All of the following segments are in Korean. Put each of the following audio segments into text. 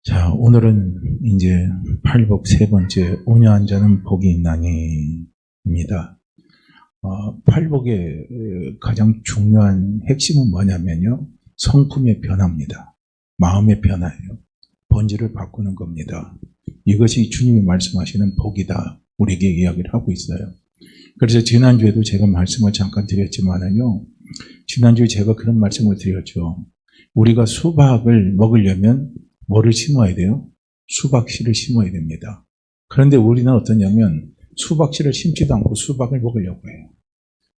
자, 오늘은 이제 팔복 세 번째 온유한 자는 복이 있나니입니다. 팔복의 가장 중요한 핵심은 뭐냐면요. 성품의 변화입니다. 마음의 변화예요. 본질을 바꾸는 겁니다. 이것이 주님이 말씀하시는 복이다. 우리에게 이야기를 하고 있어요. 그래서 지난주에도 제가 말씀을 잠깐 드렸지만은요. 지난주에 제가 그런 말씀을 드렸죠. 우리가 수박을 먹으려면 뭐를 심어야 돼요? 수박씨를 심어야 됩니다. 그런데 우리는 어떠냐면 수박씨를 심지도 않고 수박을 먹으려고 해요.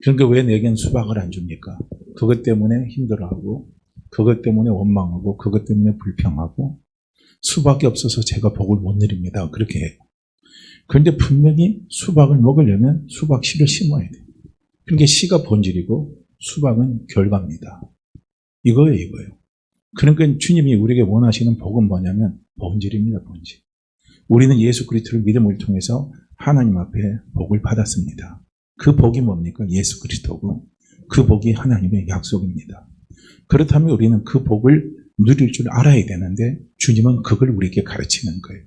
그러니까 왜 내겐 수박을 안 줍니까? 그것 때문에 힘들어하고, 그것 때문에 원망하고, 그것 때문에 불평하고, 수박이 없어서 제가 복을 못 누립니다. 그렇게 해요. 그런데 분명히 수박을 먹으려면 수박씨를 심어야 돼요. 그러니까 씨가 본질이고 수박은 결과입니다. 이거예요. 그러니까 주님이 우리에게 원하시는 복은 뭐냐면 본질입니다. 본질. 우리는 예수 그리스도를 믿음을 통해서 하나님 앞에 복을 받았습니다. 그 복이 뭡니까? 예수 그리스도고 그 복이 하나님의 약속입니다. 그렇다면 우리는 그 복을 누릴 줄 알아야 되는데 주님은 그걸 우리에게 가르치는 거예요.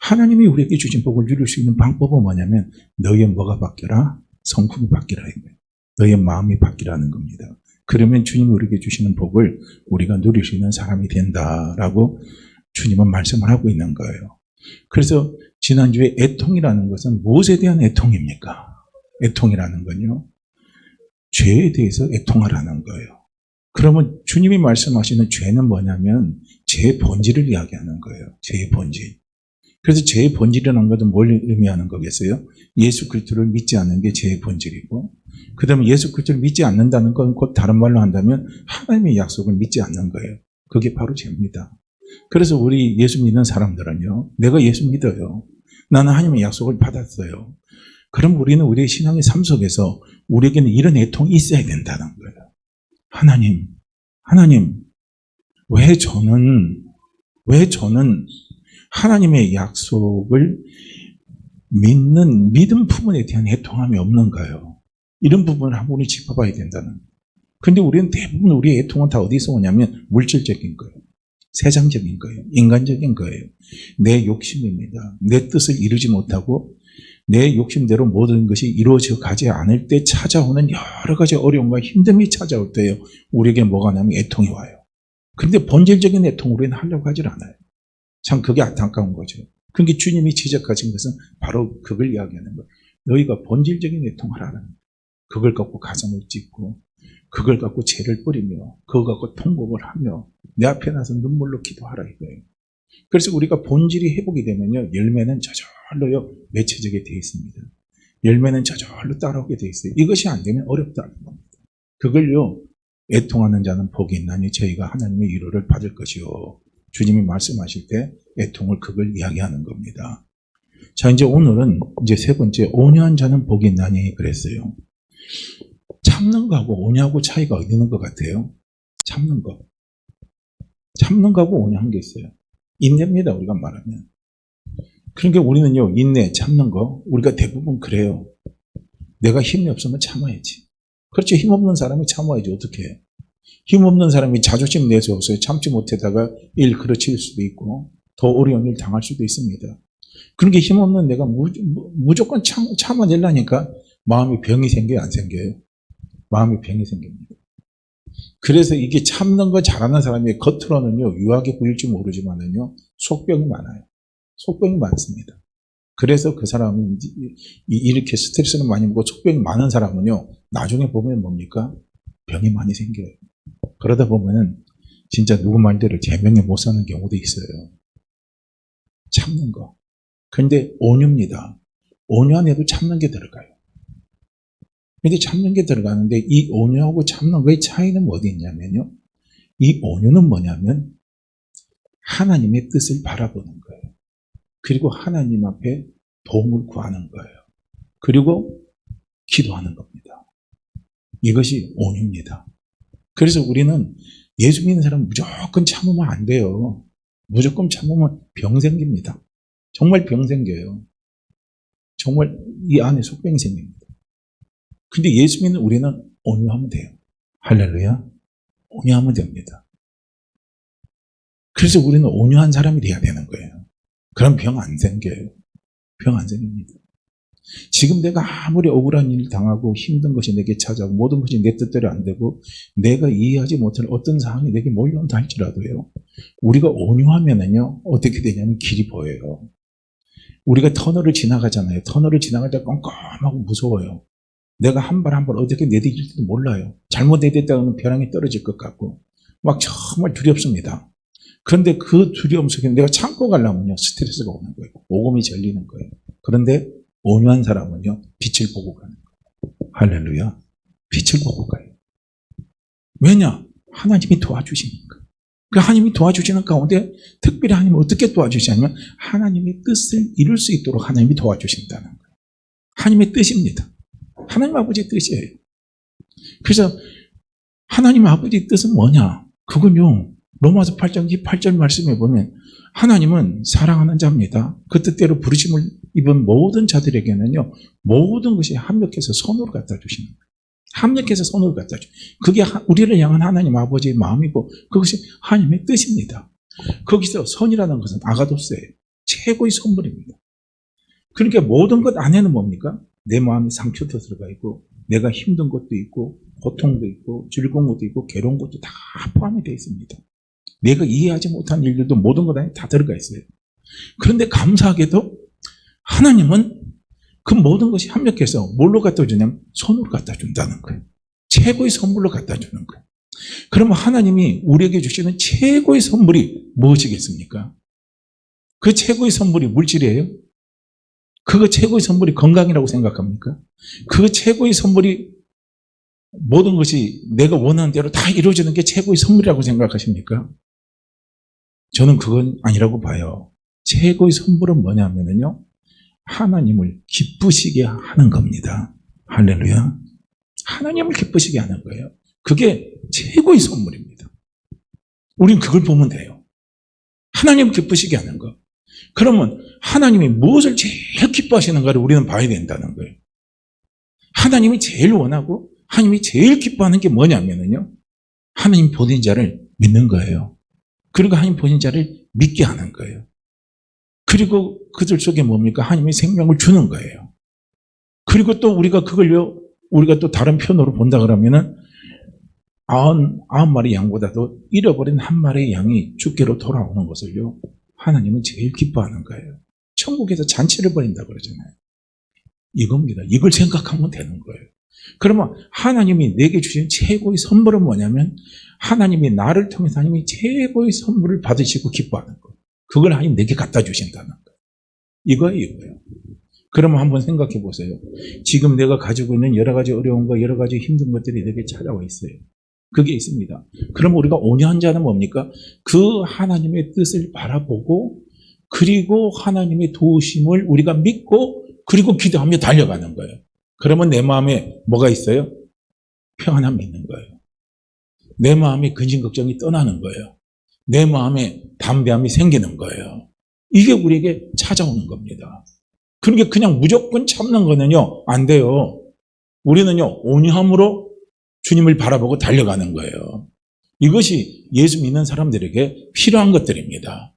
하나님이 우리에게 주신 복을 누릴 수 있는 방법은 뭐냐면 너의 뭐가 바뀌라? 성품이 바뀌라 이거예요. 너의 마음이 바뀌라는 겁니다. 그러면 주님이 우리에게 주시는 복을 우리가 누릴 수 있는 사람이 된다라고 주님은 말씀을 하고 있는 거예요. 그래서 지난주에 애통이라는 것은 무엇에 대한 애통입니까? 애통이라는 건요. 죄에 대해서 애통하라는 거예요. 그러면 주님이 말씀하시는 죄는 뭐냐면 죄의 본질을 이야기하는 거예요. 죄의 본질. 그래서 죄의 본질이라는 것은 뭘 의미하는 거겠어요? 예수 그리스도를 믿지 않는 게 죄의 본질이고 그 다음에 예수 그리스도를 믿지 않는다는 건 곧 다른 말로 한다면 하나님의 약속을 믿지 않는 거예요. 그게 바로 죄입니다. 그래서 우리 예수 믿는 사람들은요. 내가 예수 믿어요. 나는 하나님의 약속을 받았어요. 그럼 우리는 우리의 신앙의 삶 속에서 우리에게는 이런 애통이 있어야 된다는 거예요. 하나님, 왜 저는 하나님의 약속을 믿는 믿음 부분에 대한 애통함이 없는가요? 이런 부분을 한 번에 짚어봐야 된다는 거예요. 근데 우리는 대부분 우리의 애통은 다 어디서 오냐면 물질적인 거예요. 세상적인 거예요. 인간적인 거예요. 내 욕심입니다. 내 뜻을 이루지 못하고 내 욕심대로 모든 것이 이루어져 가지 않을 때 찾아오는 여러 가지 어려움과 힘듦이 찾아올 때요. 우리에게 뭐가 나면 애통이 와요. 근데 본질적인 애통을 우리는 하려고 하질 않아요. 참 그게 안타까운 거죠. 그러니까 주님이 지적하신 것은 바로 그걸 이야기하는 거예요. 너희가 본질적인 애통을 하라는 거예요. 그걸 갖고 가정을 짓고 그걸 갖고 죄를 뿌리며 그걸 갖고 통곡을 하며 내 앞에 나서 눈물로 기도하라 이거예요. 그래서 우리가 본질이 회복이 되면요. 열매는 저절로요. 맺혀지게 되어 있습니다. 열매는 저절로 따라오게 되어 있어요. 이것이 안 되면 어렵다는 겁니다. 그걸요. 애통하는 자는 복이 있나니 저희가 하나님의 위로를 받을 것이요. 주님이 말씀하실 때 애통을 그걸 이야기하는 겁니다. 자, 이제 오늘은 이제 세 번째 온유한 자는 복이 있나니 그랬어요. 참는 거하고 온유하고 차이가 어디 있는 것 같아요? 참는 거. 참는 거하고 온유한 게 있어요. 인내입니다, 우리가 말하면. 그러니까 우리는요, 인내, 참는 거, 우리가 대부분 그래요. 내가 힘이 없으면 참아야지. 그렇죠. 힘없는 사람이 참아야지. 어떻게 해요? 힘없는 사람이 자존심 내세워서 참지 못하다가 일 그르칠 수도 있고 더 어려운 일 당할 수도 있습니다. 그러니까 힘없는 내가 무조건 참아내려니까 마음이 병이 생겨요? 안 생겨요? 마음이 병이 생깁니다. 그래서 이게 참는 거 잘하는 사람이 겉으로는요 유하게 보일지 모르지만은요 속병이 많아요. 속병이 많습니다. 그래서 그 사람은 이렇게 스트레스를 많이 먹고 속병이 많은 사람은요 나중에 보면 뭡니까? 병이 많이 생겨요. 그러다 보면은 진짜 누구 말대로 제명에 못 사는 경우도 있어요. 참는 거. 그런데 온유입니다. 온유 안에도 참는 게 들어가요. 근데 참는 게 들어가는데 이 온유하고 참는 거의 차이는 어디 있냐면요. 이 온유는 뭐냐면 하나님의 뜻을 바라보는 거예요. 그리고 하나님 앞에 도움을 구하는 거예요. 그리고 기도하는 겁니다. 이것이 온유입니다. 그래서 우리는 예수 믿는 사람은 무조건 참으면 안 돼요. 무조건 참으면 병 생깁니다. 정말 병 생겨요. 정말 이 안에 속병이 생깁니다. 근데 예수 믿는 우리는 온유하면 돼요. 할렐루야. 온유하면 됩니다. 그래서 우리는 온유한 사람이 돼야 되는 거예요. 그럼 병 안 생겨요. 병 안 생깁니다. 지금 내가 아무리 억울한 일을 당하고 힘든 것이 내게 찾아오고 모든 것이 내 뜻대로 안 되고 내가 이해하지 못할 어떤 상황이 내게 몰려온다 할지라도요. 우리가 온유하면은요. 어떻게 되냐면 길이 보여요. 우리가 터널을 지나가잖아요. 터널을 지나갈 때 깜깜하고 무서워요. 내가 한 발 한 발 어떻게 내딛을지도 몰라요. 잘못 내딛다가는 벼랑이 떨어질 것 같고 막 정말 두렵습니다. 그런데 그 두려움 속에 내가 참고 가려면요. 스트레스가 오는 거예요. 오금이 절리는 거예요. 그런데 온유한 사람은요. 빛을 보고 가는 거예요. 할렐루야. 빛을 보고 가요. 왜냐? 하나님이 도와주시니까. 그 하나님이 도와주시는 가운데 특별히 하나님은 어떻게 도와주시냐면 하나님의 뜻을 이룰 수 있도록 하나님이 도와주신다는 거예요. 하나님의 뜻입니다. 하나님 아버지의 뜻이에요. 그래서 하나님 아버지의 뜻은 뭐냐? 그건요. 로마서 8장 28절 말씀에 보면 하나님은 사랑하는 자입니다. 그 뜻대로 부르심을 입은 모든 자들에게는요. 모든 것이 합력해서 선으로 갖다 주시는 거예요. 합력해서 선으로 갖다 주시는 거예요. 그게 우리를 향한 하나님 아버지의 마음이고 그것이 하나님의 뜻입니다. 거기서 선이라는 것은 아가도스예요. 최고의 선물입니다. 그러니까 모든 것 안에는 뭡니까? 내 마음에 상처도 들어가 있고 내가 힘든 것도 있고 고통도 있고 즐거운 것도 있고 괴로운 것도 다 포함이 되어 있습니다. 내가 이해하지 못한 일들도 모든 것 안에 다 들어가 있어요. 그런데 감사하게도 하나님은 그 모든 것이 합력해서 뭘로 갖다 주냐면 손으로 갖다 준다는 거예요. 최고의 선물로 갖다 주는 거예요. 그러면 하나님이 우리에게 주시는 최고의 선물이 무엇이겠습니까? 그 최고의 선물이 물질이에요? 그 최고의 선물이 건강이라고 생각합니까? 그 최고의 선물이 모든 것이 내가 원하는 대로 다 이루어지는 게 최고의 선물이라고 생각하십니까? 저는 그건 아니라고 봐요. 최고의 선물은 뭐냐면요. 하나님을 기쁘시게 하는 겁니다. 할렐루야. 하나님을 기쁘시게 하는 거예요. 그게 최고의 선물입니다. 우린 그걸 보면 돼요. 하나님을 기쁘시게 하는 거. 그러면 하나님이 무엇을 제일 기뻐하시는가를 우리는 봐야 된다는 거예요. 하나님이 제일 원하고 하나님이 제일 기뻐하는 게 뭐냐면요. 하나님 보낸 자를 믿는 거예요. 그리고 하나님 보낸 자를 믿게 하는 거예요. 그리고 그들 속에 뭡니까? 하나님의 생명을 주는 거예요. 그리고 또 우리가 그걸요, 우리가 또 다른 편으로 본다 그러면은 90마리 양보다도 잃어버린 한 마리의 양이 주께로 돌아오는 것을요, 하나님은 제일 기뻐하는 거예요. 천국에서 잔치를 벌인다 그러잖아요. 이겁니다. 이걸 생각하면 되는 거예요. 그러면 하나님이 내게 주신 최고의 선물은 뭐냐면 하나님이 나를 통해서 하나님이 최고의 선물을 받으시고 기뻐하는 거예요. 그걸 하나님 내게 갖다 주신다는 거예요. 이거예요. 그러면 한번 생각해 보세요. 지금 내가 가지고 있는 여러 가지 어려움과 여러 가지 힘든 것들이 내게 찾아와 있어요. 그게 있습니다. 그럼 우리가 온유한 자는 뭡니까? 그 하나님의 뜻을 바라보고 그리고 하나님의 도우심을 우리가 믿고 그리고 기도하며 달려가는 거예요. 그러면 내 마음에 뭐가 있어요? 평안함이 있는 거예요. 내 마음에 근심 걱정이 떠나는 거예요. 내 마음에 담대함이 생기는 거예요. 이게 우리에게 찾아오는 겁니다. 그러니까 그냥 무조건 참는 거는요, 안 돼요. 우리는요, 온유함으로 주님을 바라보고 달려가는 거예요. 이것이 예수 믿는 사람들에게 필요한 것들입니다.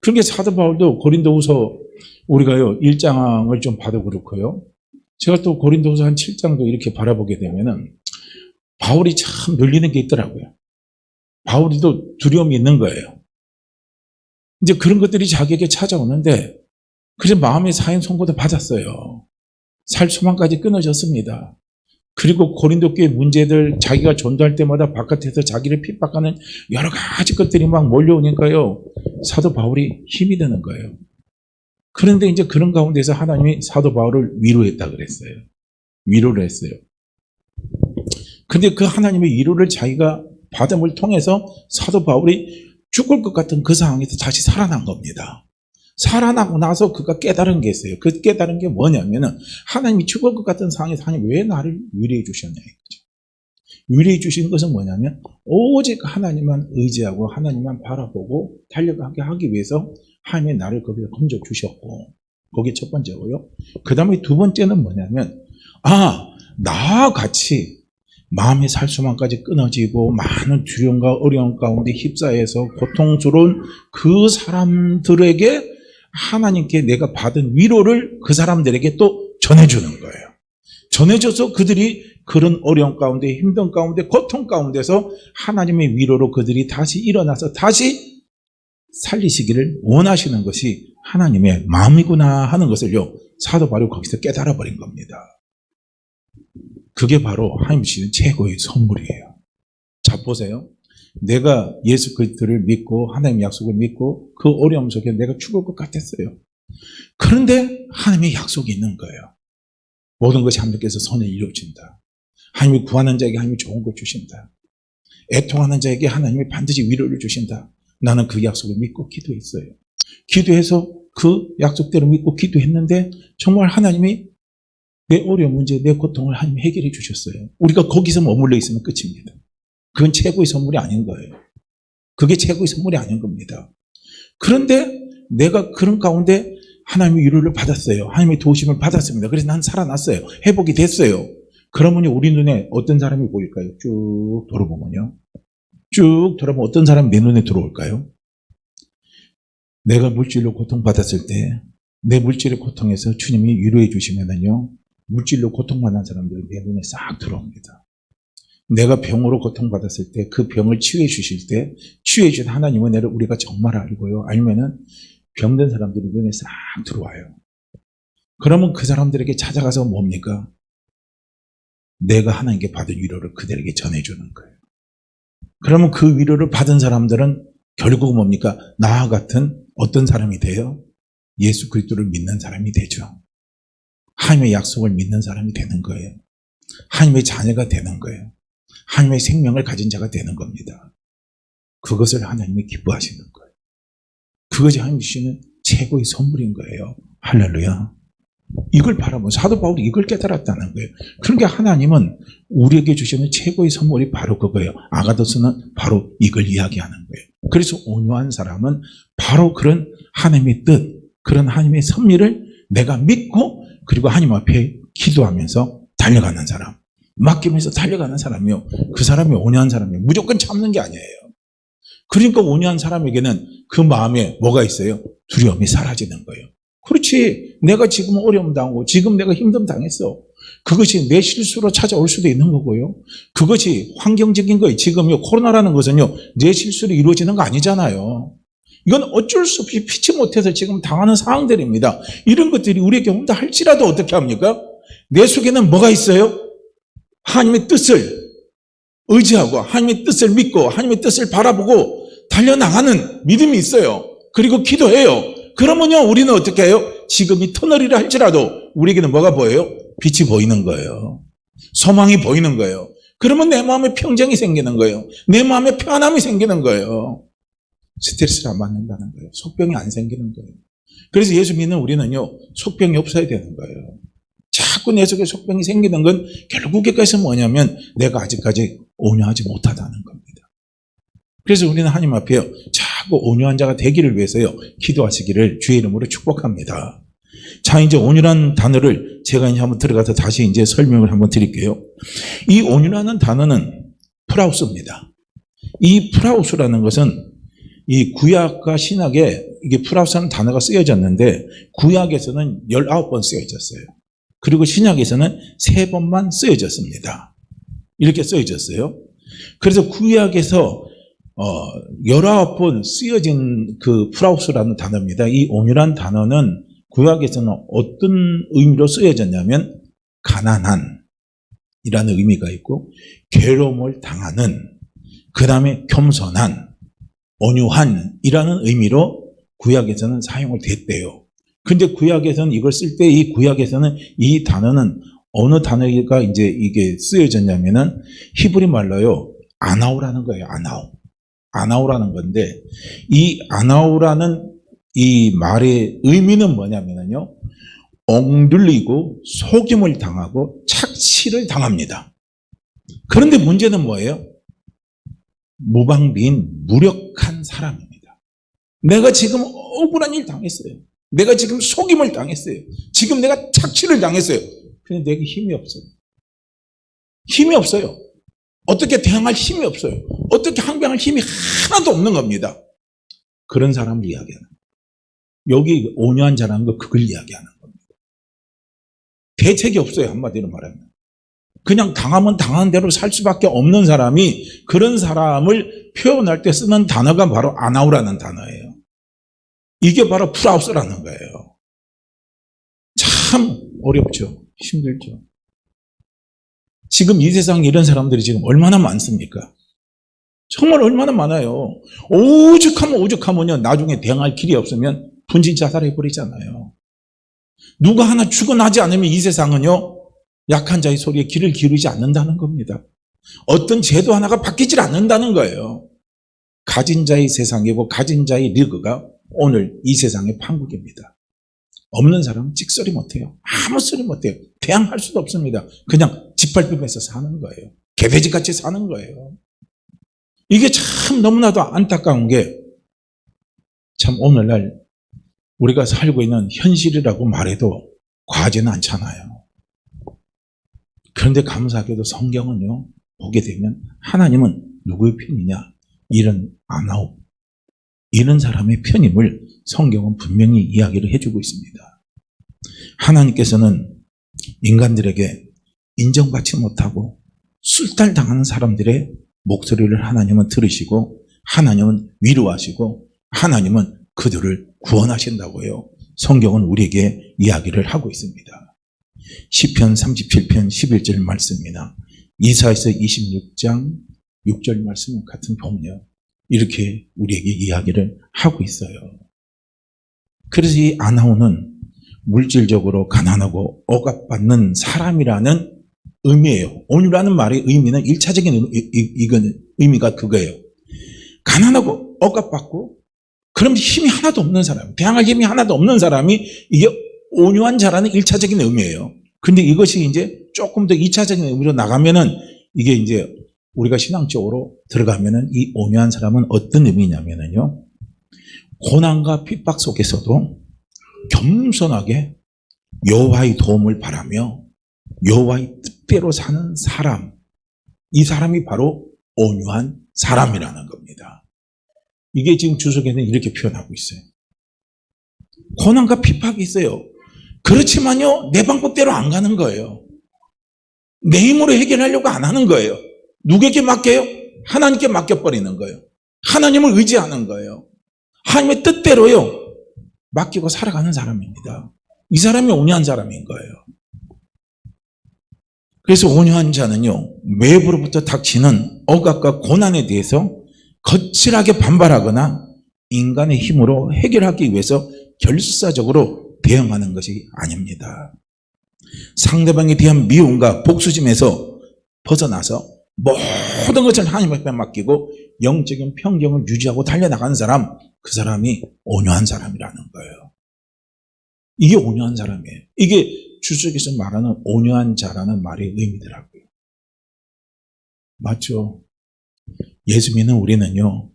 그러니까 사도 바울도 고린도후서 우리가요, 1장을 좀 봐도 그렇고요. 제가 또 고린도후서 한 7장도 이렇게 바라보게 되면은 바울이 참 눌리는 게 있더라고요. 바울이도 두려움이 있는 거예요. 이제 그런 것들이 자기에게 찾아오는데 그래서 마음의 사형 선고도 받았어요. 살 소망까지 끊어졌습니다. 그리고 고린도 교회 문제들 자기가 전도할 때마다 바깥에서 자기를 핍박하는 여러 가지 것들이 막 몰려오니까요. 사도 바울이 힘이 드는 거예요. 그런데 이제 그런 가운데서 하나님이 사도 바울을 위로했다 그랬어요. 위로를 했어요. 근데 그 하나님의 위로를 자기가 받음을 통해서 사도 바울이 죽을 것 같은 그 상황에서 다시 살아난 겁니다. 살아나고 나서 그가 깨달은 게 있어요. 그 깨달은 게 뭐냐면은 하나님이 죽을 것 같은 상황에서 하나님 왜 나를 위로해 주셨냐 이거죠. 위로해 주신 것은 뭐냐면 오직 하나님만 의지하고 하나님만 바라보고 달려가게 하기 위해서 하나님이 나를 거기서 건져 주셨고 그게 첫 번째고요. 그 다음에 두 번째는 뭐냐면 나와 같이 마음의 살수만까지 끊어지고 많은 두려움과 어려움 가운데 휩싸여서 고통스러운 그 사람들에게 하나님께 내가 받은 위로를 그 사람들에게 또 전해주는 거예요. 전해줘서 그들이 그런 어려움 가운데, 힘든 가운데, 고통 가운데서 하나님의 위로로 그들이 다시 일어나서 다시 살리시기를 원하시는 것이 하나님의 마음이구나 하는 것을요, 사도 바울이 거기서 깨달아 버린 겁니다. 그게 바로 하나님 주시는 최고의 선물이에요. 자, 보세요. 내가 예수 그리스도를 믿고 하나님의 약속을 믿고 그 어려움 속에 내가 죽을 것 같았어요. 그런데 하나님의 약속이 있는 거예요. 모든 것이 하나님께서 선을 이루어진다. 하나님이 구하는 자에게 하나님이 좋은 것 주신다. 애통하는 자에게 하나님이 반드시 위로를 주신다. 나는 그 약속을 믿고 기도했어요. 기도해서 그 약속대로 믿고 기도했는데 정말 하나님이 내 어려운 문제, 내 고통을 하나님 해결해 주셨어요. 우리가 거기서 머물러 있으면 끝입니다. 그건 최고의 선물이 아닌 거예요. 그게 최고의 선물이 아닌 겁니다. 그런데 내가 그런 가운데 하나님의 위로를 받았어요. 하나님의 도우심을 받았습니다. 그래서 난 살아났어요. 회복이 됐어요. 그러면 우리 눈에 어떤 사람이 보일까요? 쭉 돌아보면요. 쭉 돌아보면 어떤 사람이 내 눈에 들어올까요? 내가 물질로 고통받았을 때 내 물질의 고통에서 주님이 위로해 주시면은요, 물질로 고통받는 사람들이 내 눈에 싹 들어옵니다. 내가 병으로 고통받았을 때 그 병을 치유해 주실 때 치유해 주신 하나님은 내를 우리가 정말 알고요. 아니면은 병든 사람들이 눈에 싹 들어와요. 그러면 그 사람들에게 찾아가서 뭡니까? 내가 하나님께 받은 위로를 그들에게 전해주는 거예요. 그러면 그 위로를 받은 사람들은 결국 뭡니까? 나와 같은 어떤 사람이 돼요? 예수 그리스도를 믿는 사람이 되죠. 하나님의 약속을 믿는 사람이 되는 거예요. 하나님의 자녀가 되는 거예요. 하나님의 생명을 가진 자가 되는 겁니다. 그것을 하나님이 기뻐하시는 거예요. 그것이 하나님 주시는 최고의 선물인 거예요. 할렐루야. 이걸 바라보면 사도 바울이 이걸 깨달았다는 거예요. 그러니까 하나님은 우리에게 주시는 최고의 선물이 바로 그거예요. 아가더스는 바로 이걸 이야기하는 거예요. 그래서 온유한 사람은 바로 그런 하나님의 뜻, 그런 하나님의 섭리를 내가 믿고 그리고 하나님 앞에 기도하면서 달려가는 사람, 맡기면서 달려가는 사람이요. 그 사람이 온유한 사람이에요. 무조건 참는 게 아니에요. 그러니까 온유한 사람에게는 그 마음에 뭐가 있어요? 두려움이 사라지는 거예요. 그렇지. 내가 지금 어려움 당하고 지금 내가 힘듦 당했어. 그것이 내 실수로 찾아올 수도 있는 거고요. 그것이 환경적인 거예요. 지금요, 코로나라는 것은요, 내 실수로 이루어지는 거 아니잖아요. 이건 어쩔 수 없이 피치 못해서 지금 당하는 상황들입니다. 이런 것들이 우리에게 온다 할지라도 어떻게 합니까? 내 속에는 뭐가 있어요? 하나님의 뜻을 의지하고 하나님의 뜻을 믿고 하나님의 뜻을 바라보고 달려나가는 믿음이 있어요. 그리고 기도해요. 그러면요, 우리는 어떻게 해요? 지금 이 터널이라 할지라도 우리에게는 뭐가 보여요? 빛이 보이는 거예요. 소망이 보이는 거예요. 그러면 내 마음에 평정이 생기는 거예요. 내 마음에 편안함이 생기는 거예요. 스트레스를 안 받는다는 거예요. 속병이 안 생기는 거예요. 그래서 예수 믿는 우리는요, 속병이 없어야 되는 거예요. 자꾸 내 속에 속병이 생기는 건 결국에까지 뭐냐면 내가 아직까지 온유하지 못하다는 겁니다. 그래서 우리는 하나님 앞에요, 자꾸 온유한 자가 되기를 위해서요, 기도하시기를 주의 이름으로 축복합니다. 자, 이제 온유란 단어를 제가 이제 한번 들어가서 다시 이제 설명을 한번 드릴게요. 이 온유라는 단어는 프라우스입니다. 이 프라우스라는 것은 이 구약과 신약에 이게 프라우스라는 단어가 쓰여졌는데 구약에서는 19번 쓰여졌어요. 그리고 신약에서는 3번만 쓰여졌습니다. 이렇게 쓰여졌어요. 그래서 구약에서 19번 쓰여진 그 프라우스라는 단어입니다. 이 온유란 단어는 구약에서는 어떤 의미로 쓰여졌냐면 가난한 이라는 의미가 있고 괴로움을 당하는, 그 다음에 겸손한, 온유한 이라는 의미로 구약에서는 사용을 됐대요. 근데 구약에서는 이걸 쓸 때 이 구약에서는 이 단어는 어느 단어가 이제 이게 쓰여졌냐면은 히브리 말로요, 아나우라는 거예요. 아나우라는 건데 이 아나우라는 이 말의 의미는 뭐냐면요, 억눌리고 속임을 당하고 착취를 당합니다. 그런데 문제는 뭐예요? 무방비인 무력한 사람입니다. 내가 지금 억울한 일 당했어요. 내가 지금 속임을 당했어요. 지금 내가 착취를 당했어요. 근데 내게 힘이 없어요. 힘이 없어요. 어떻게 대항할 힘이 없어요. 어떻게 항변할 힘이 하나도 없는 겁니다. 그런 사람을 이야기하는 거예요. 여기 온유한 자라는 거 그걸 이야기하는 겁니다. 대책이 없어요. 한마디로 말하면. 그냥 당하면 당하는 대로 살 수밖에 없는 사람이 그런 사람을 표현할 때 쓰는 단어가 바로 아나우라는 단어예요. 이게 바로 풀하우스라는 거예요. 참 어렵죠. 힘들죠. 지금 이 세상에 이런 사람들이 지금 얼마나 많습니까? 정말 얼마나 많아요. 오죽하면요. 나중에 대응할 길이 없으면 분신 자살해버리잖아요. 누가 하나 죽어나지 않으면 이 세상은요. 약한 자의 소리에 귀를 기울이지 않는다는 겁니다. 어떤 제도 하나가 바뀌질 않는다는 거예요. 가진 자의 세상이고 가진 자의 리그가 오늘 이 세상의 판국입니다. 없는 사람은 찍소리 못해요. 아무 소리 못해요. 대항할 수도 없습니다. 그냥 짓밟으면서 사는 거예요. 개돼지같이 사는 거예요. 이게 참 너무나도 안타까운 게 참 오늘날 우리가 살고 있는 현실이라고 말해도 과하지는 않잖아요. 그런데 감사하게도 성경은요, 보게 되면 하나님은 누구의 편이냐? 이런 아나우, 이런 사람의 편임을 성경은 분명히 이야기를 해주고 있습니다. 하나님께서는 인간들에게 인정받지 못하고 술탈당하는 사람들의 목소리를 하나님은 들으시고 하나님은 위로하시고 하나님은 그들을 구원하신다고요. 성경은 우리에게 이야기를 하고 있습니다. 시편 37편 11절 말씀이나 이사야서 26장 6절 말씀 같은 보면요. 이렇게 우리에게 이야기를 하고 있어요. 그래서 이 아나우는 물질적으로 가난하고 억압받는 사람이라는 의미예요. 온유라는 말의 의미는 1차적인 의미가 그거예요. 가난하고 억압받고 그럼 힘이 하나도 없는 사람, 대항할 힘이 하나도 없는 사람이 이게 온유한 자라는 1차적인 의미예요. 근데 이것이 이제 조금 더 2차적인 의미로 나가면은 이게 이제 우리가 신앙적으로 들어가면은 이 온유한 사람은 어떤 의미냐면은요. 고난과 핍박 속에서도 겸손하게 여호와의 도움을 바라며 여호와의 뜻대로 사는 사람. 이 사람이 바로 온유한 사람이라는 겁니다. 이게 지금 주석에는 이렇게 표현하고 있어요. 고난과 핍박이 있어요. 그렇지만요, 내 방법대로 안 가는 거예요. 내 힘으로 해결하려고 안 하는 거예요. 누구에게 맡겨요? 하나님께 맡겨버리는 거예요. 하나님을 의지하는 거예요. 하나님의 뜻대로요, 맡기고 살아가는 사람입니다. 이 사람이 온유한 사람인 거예요. 그래서 온유한 자는요, 외부로부터 닥치는 억압과 고난에 대해서 거칠하게 반발하거나 인간의 힘으로 해결하기 위해서 결사적으로 대응하는 것이 아닙니다. 상대방에 대한 미움과 복수심에서 벗어나서 모든 것을 하나님 앞에 맡기고 영적인 평정을 유지하고 달려나가는 사람, 그 사람이 온유한 사람이라는 거예요. 이게 온유한 사람이에요. 이게 주석에서 말하는 온유한 자라는 말의 의미더라고요. 맞죠? 예수 믿는 우리는요,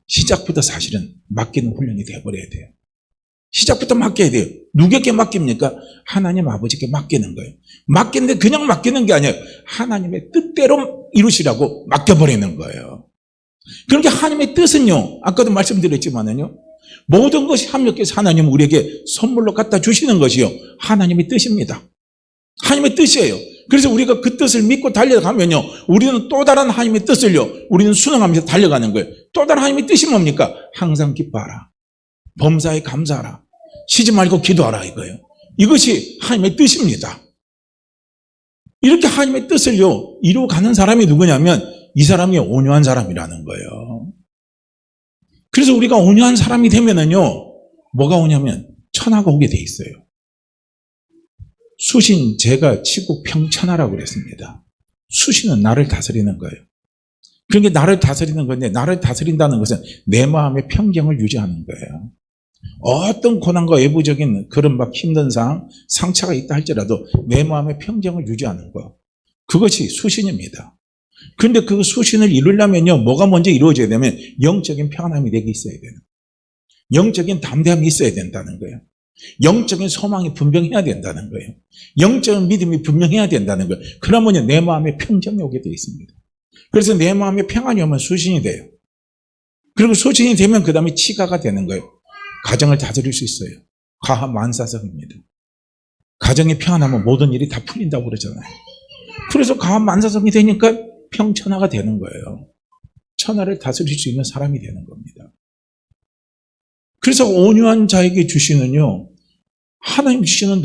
시작부터 사실은 맡기는 훈련이 되어버려야 돼요. 시작부터 맡겨야 돼요. 누구에게 맡깁니까? 하나님 아버지께 맡기는 거예요. 맡기는데 그냥 맡기는 게 아니에요. 하나님의 뜻대로 이루시라고 맡겨버리는 거예요. 그러니까 하나님의 뜻은요, 아까도 말씀드렸지만은요, 모든 것이 합력해서 하나님은 우리에게 선물로 갖다 주시는 것이요, 하나님의 뜻입니다. 하나님의 뜻이에요. 그래서 우리가 그 뜻을 믿고 달려가면요, 우리는 또 다른 하나님의 뜻을요, 우리는 순응하면서 달려가는 거예요. 또 다른 하나님의 뜻이 뭡니까? 항상 기뻐하라. 범사에 감사하라. 쉬지 말고 기도하라, 이거예요. 이것이 하나님의 뜻입니다. 이렇게 하나님의 뜻을요, 이루어가는 사람이 누구냐면 이 사람이 온유한 사람이라는 거예요. 그래서 우리가 온유한 사람이 되면은요, 뭐가 오냐면 천하가 오게 돼 있어요. 수신, 제가 치국 평천하라고 그랬습니다. 수신은 나를 다스리는 거예요. 그러니까 나를 다스리는 건데, 나를 다스린다는 것은 내 마음의 평정을 유지하는 거예요. 어떤 고난과 외부적인 그런 막 힘든 상황, 상처가 있다 할지라도 내 마음의 평정을 유지하는 거, 그것이 수신입니다. 그런데 그 수신을 이루려면요, 뭐가 먼저 이루어져야 되면 영적인 평안함이 내게 있어야 돼요. 영적인 담대함이 있어야 된다는 거예요. 영적인 소망이 분명해야 된다는 거예요. 영적인 믿음이 분명해야 된다는 거예요. 그러면 내 마음에 평정이 오게 되어 있습니다. 그래서 내 마음에 평안이 오면 수신이 돼요. 그리고 수신이 되면 그 다음에 치가가 되는 거예요. 가정을 다스릴 수 있어요. 가하 만사성입니다. 가정이 평안하면 모든 일이 다 풀린다고 그러잖아요. 그래서 가하 만사성이 되니까 평천하가 되는 거예요. 천하를 다스릴 수 있는 사람이 되는 겁니다. 그래서 온유한 자에게 주시는요, 하나님 주시는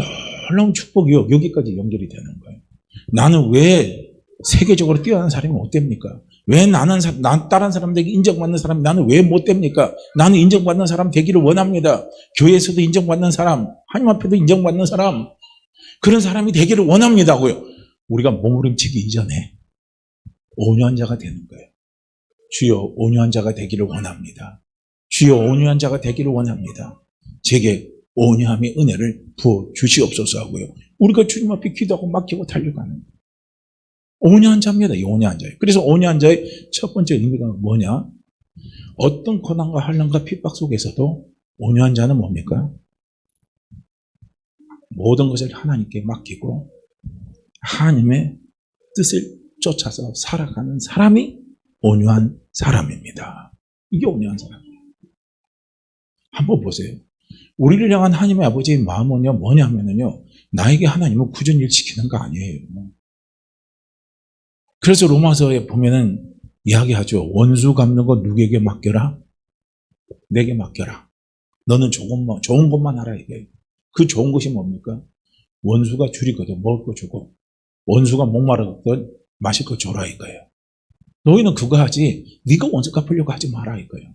놀라운 축복이요, 여기까지 연결이 되는 거예요. 나는 왜 세계적으로 뛰어난 사람이 못 됩니까? 왜 다른 사람들에게 인정받는 사람이 나는 왜 못 됩니까? 나는 인정받는 사람 되기를 원합니다. 교회에서도 인정받는 사람, 하나님 앞에도 인정받는 사람, 그런 사람이 되기를 원합니다고요. 우리가 몸부림치기 이전에 온유한 자가 되는 거예요. 주여 온유한 자가 되기를 원합니다. 주여 온유한 자가 되기를 원합니다. 제게 온유함의 은혜를 부어 주시옵소서 하고요. 우리가 주님 앞에 기도하고 맡기고 달려가는 거예요. 온유한 자입니다. 이 온유한 자예요. 그래서 온유한 자의 첫 번째 의미가 뭐냐? 어떤 고난과 환난과 핍박 속에서도 온유한 자는 뭡니까? 모든 것을 하나님께 맡기고 하나님의 뜻을 쫓아서 살아가는 사람이 온유한 사람입니다. 이게 온유한 사람이에요. 한번 보세요. 우리를 향한 하나님의 아버지의 마음은요, 뭐냐면요, 나에게 하나님은 굳은 일 시키는 거 아니에요. 그래서 로마서에 보면은 이야기하죠. 원수 갚는 거 누구에게 맡겨라? 내게 맡겨라. 너는 좋은 것만 하라 이거예요. 그 좋은 것이 뭡니까? 원수가 줄이거든 먹을 거 주고, 원수가 목마르거든 마실 거 줘라 이거예요. 너희는 그거 하지, 네가 원수 갚으려고 하지 마라 이거예요.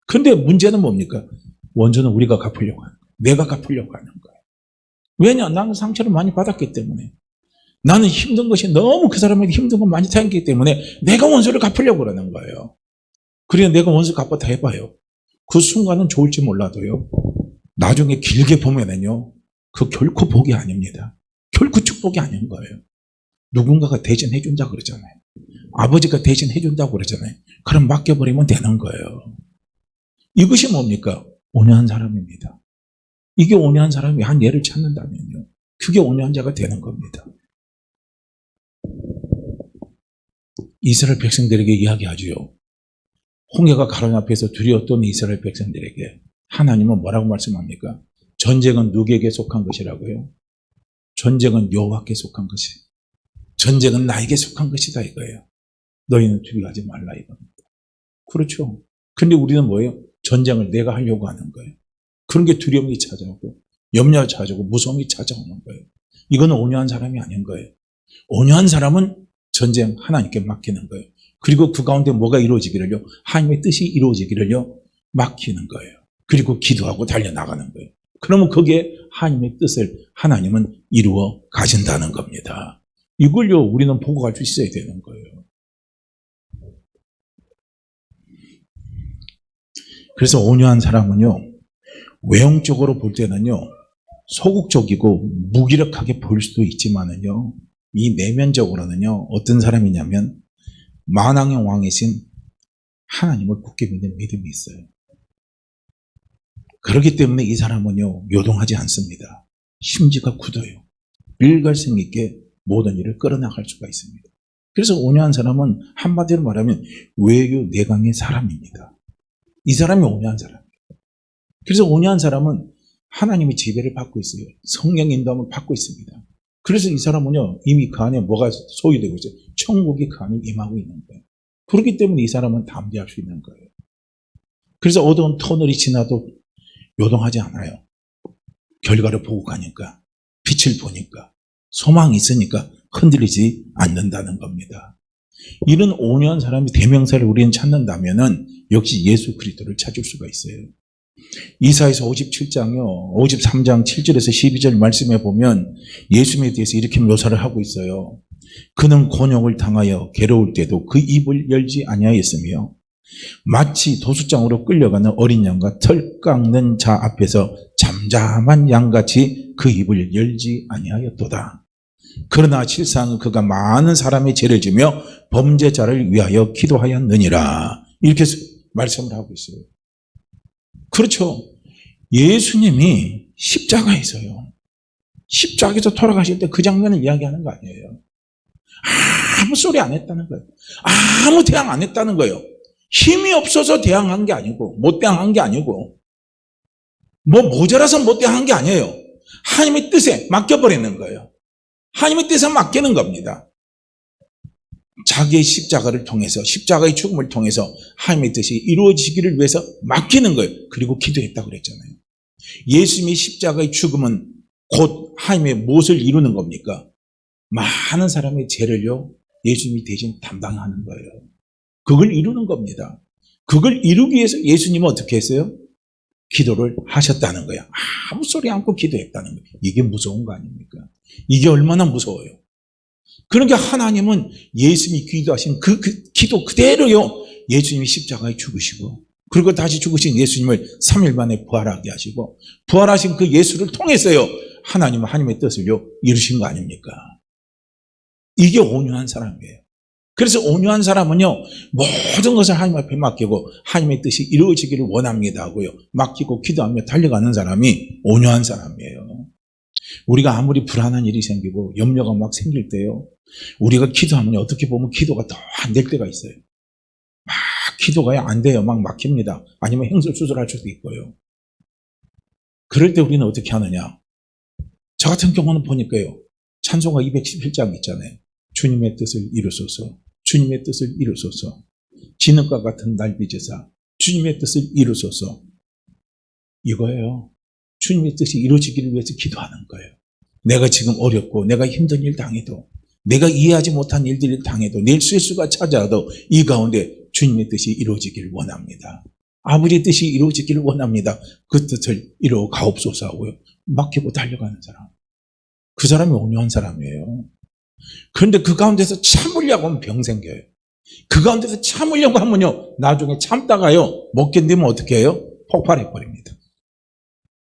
근데 문제는 뭡니까? 원수는 우리가 갚으려고 하는 거예요. 내가 갚으려고 하는 거예요. 왜냐? 나는 상처를 많이 받았기 때문에. 나는 힘든 것이 너무 그 사람에게 힘든 거 많이 당했기 때문에 내가 원수를 갚으려고 그러는 거예요. 그래 내가 원수 갚았다 해봐요. 그 순간은 좋을지 몰라도요, 나중에 길게 보면은요, 그 결코 복이 아닙니다. 결코 축복이 아닌 거예요. 누군가가 대신해 준다 그러잖아요. 아버지가 대신해 준다고 그러잖아요. 그럼 맡겨버리면 되는 거예요. 이것이 뭡니까? 온유한 사람입니다. 이게 온유한 사람이 한 예를 찾는다면요, 그게 온유한 자가 되는 겁니다. 이스라엘 백성들에게 이야기하지요. 홍해가 가로등 앞에서 두려웠던 이스라엘 백성들에게 하나님은 뭐라고 말씀합니까? 전쟁은 누구에게 속한 것이라고요? 전쟁은 여호와께 속한 것이, 전쟁은 나에게 속한 것이다 이거예요. 너희는 두려워하지 말라 이겁니다. 그렇죠. 근데 우리는 뭐예요? 전쟁을 내가 하려고 하는 거예요. 그런 게 두려움이 찾아오고 염려가 찾아오고 무서움이 찾아오는 거예요. 이거는 온유한 사람이 아닌 거예요. 온유한 사람은 전쟁 하나님께 맡기는 거예요. 그리고 그 가운데 뭐가 이루어지기를요? 하나님의 뜻이 이루어지기를요? 맡기는 거예요. 그리고 기도하고 달려나가는 거예요. 그러면 거기에 하나님의 뜻을 하나님은 이루어 가신다는 겁니다. 이걸요, 우리는 보고 갈 수 있어야 되는 거예요. 그래서 온유한 사람은요, 외형적으로 볼 때는요, 소극적이고 무기력하게 보일 수도 있지만은요, 이 내면적으로는요, 어떤 사람이냐면 만왕의 왕이신 하나님을 굳게 믿는 믿음이 있어요. 그렇기 때문에 이 사람은요, 요동하지 않습니다. 심지가 굳어요. 일관성 있게 모든 일을 끌어나갈 수가 있습니다. 그래서 온유한 사람은 한마디로 말하면 외유 내강의 사람입니다. 이 사람이 온유한 사람이에요. 그래서 온유한 사람은 하나님의 지배를 받고 있어요. 성령 인도함을 받고 있습니다. 그래서 이 사람은요, 이미 그 안에 뭐가 소유되고 있어요? 천국이 그 안에 임하고 있는 거예요. 그렇기 때문에 이 사람은 담대할 수 있는 거예요. 그래서 어두운 터널이 지나도 요동하지 않아요. 결과를 보고 가니까, 빛을 보니까, 소망이 있으니까 흔들리지 않는다는 겁니다. 이런 온유한 사람의 대명사를 우리는 찾는다면은 역시 예수 그리스도를 찾을 수가 있어요. 이사야서 57장요, 53장 7절에서 12절 말씀에 보면 예수님에 대해서 이렇게 묘사를 하고 있어요. 그는 곤욕을 당하여 괴로울 때도 그 입을 열지 아니하였으며 마치 도수장으로 끌려가는 어린 양과 털 깎는 자 앞에서 잠잠한 양같이 그 입을 열지 아니하였도다. 그러나 실상 그가 많은 사람의 죄를 지며 범죄자를 위하여 기도하였느니라. 이렇게 말씀을 하고 있어요. 그렇죠. 예수님이 십자가에서요, 십자가에서 돌아가실 때 그 장면을 이야기하는 거 아니에요. 아무 소리 안 했다는 거예요. 아무 대항 안 했다는 거예요. 힘이 없어서 대항한 게 아니고, 못 대항한 게 아니고, 뭐 모자라서 못 대항한 게 아니에요. 하나님의 뜻에 맡겨버리는 거예요. 하나님의 뜻에 맡기는 겁니다. 자기의 십자가를 통해서, 십자가의 죽음을 통해서 하나님의 뜻이 이루어지기를 위해서 맡기는 거예요. 그리고 기도했다고 그랬잖아요. 예수님의 십자가의 죽음은 곧 하나님의 무엇을 이루는 겁니까? 많은 사람의 죄를요, 예수님이 대신 담당하는 거예요. 그걸 이루는 겁니다. 그걸 이루기 위해서 예수님은 어떻게 했어요? 기도를 하셨다는 거야. 아무 소리 않고 기도했다는 거예요. 이게 무서운 거 아닙니까? 이게 얼마나 무서워요. 그러니까 하나님은 예수님이 기도하신 그 기도 그대로요, 예수님이 십자가에 죽으시고, 그리고 다시 죽으신 예수님을 3일 만에 부활하게 하시고, 부활하신 그 예수를 통해서요, 하나님은 하나님의 뜻을요, 이루신 거 아닙니까? 이게 온유한 사람이에요. 그래서 온유한 사람은요, 모든 것을 하나님 앞에 맡기고 하나님의 뜻이 이루어지기를 원합니다 하고요, 맡기고 기도하며 달려가는 사람이 온유한 사람이에요. 우리가 아무리 불안한 일이 생기고 염려가 막 생길 때요, 우리가 기도하면 어떻게 보면 기도가 더 안 될 때가 있어요. 막 기도가 안 돼요. 막 막힙니다. 아니면 행설수설할 수도 있고요. 그럴 때 우리는 어떻게 하느냐? 저 같은 경우는 보니까요, 찬송가 211장 있잖아요. 주님의 뜻을 이루소서, 주님의 뜻을 이루소서, 진흙과 같은 날 빚으사 주님의 뜻을 이루소서. 이거예요. 주님의 뜻이 이루어지기를 위해서 기도하는 거예요. 내가 지금 어렵고 내가 힘든 일 당해도, 내가 이해하지 못한 일들을 당해도, 내 실수가 찾아와도 이 가운데 주님의 뜻이 이루어지기를 원합니다. 아버지의 뜻이 이루어지기를 원합니다. 그 뜻을 이루어 가옵소서 하고요, 맡기고 달려가는 사람, 그 사람이 온유한 사람이에요. 그런데 그 가운데서 참으려고 하면 병 생겨요. 그 가운데서 참으려고 하면요, 나중에 참다가요, 못 견디면 어떻게 해요? 폭발해버립니다.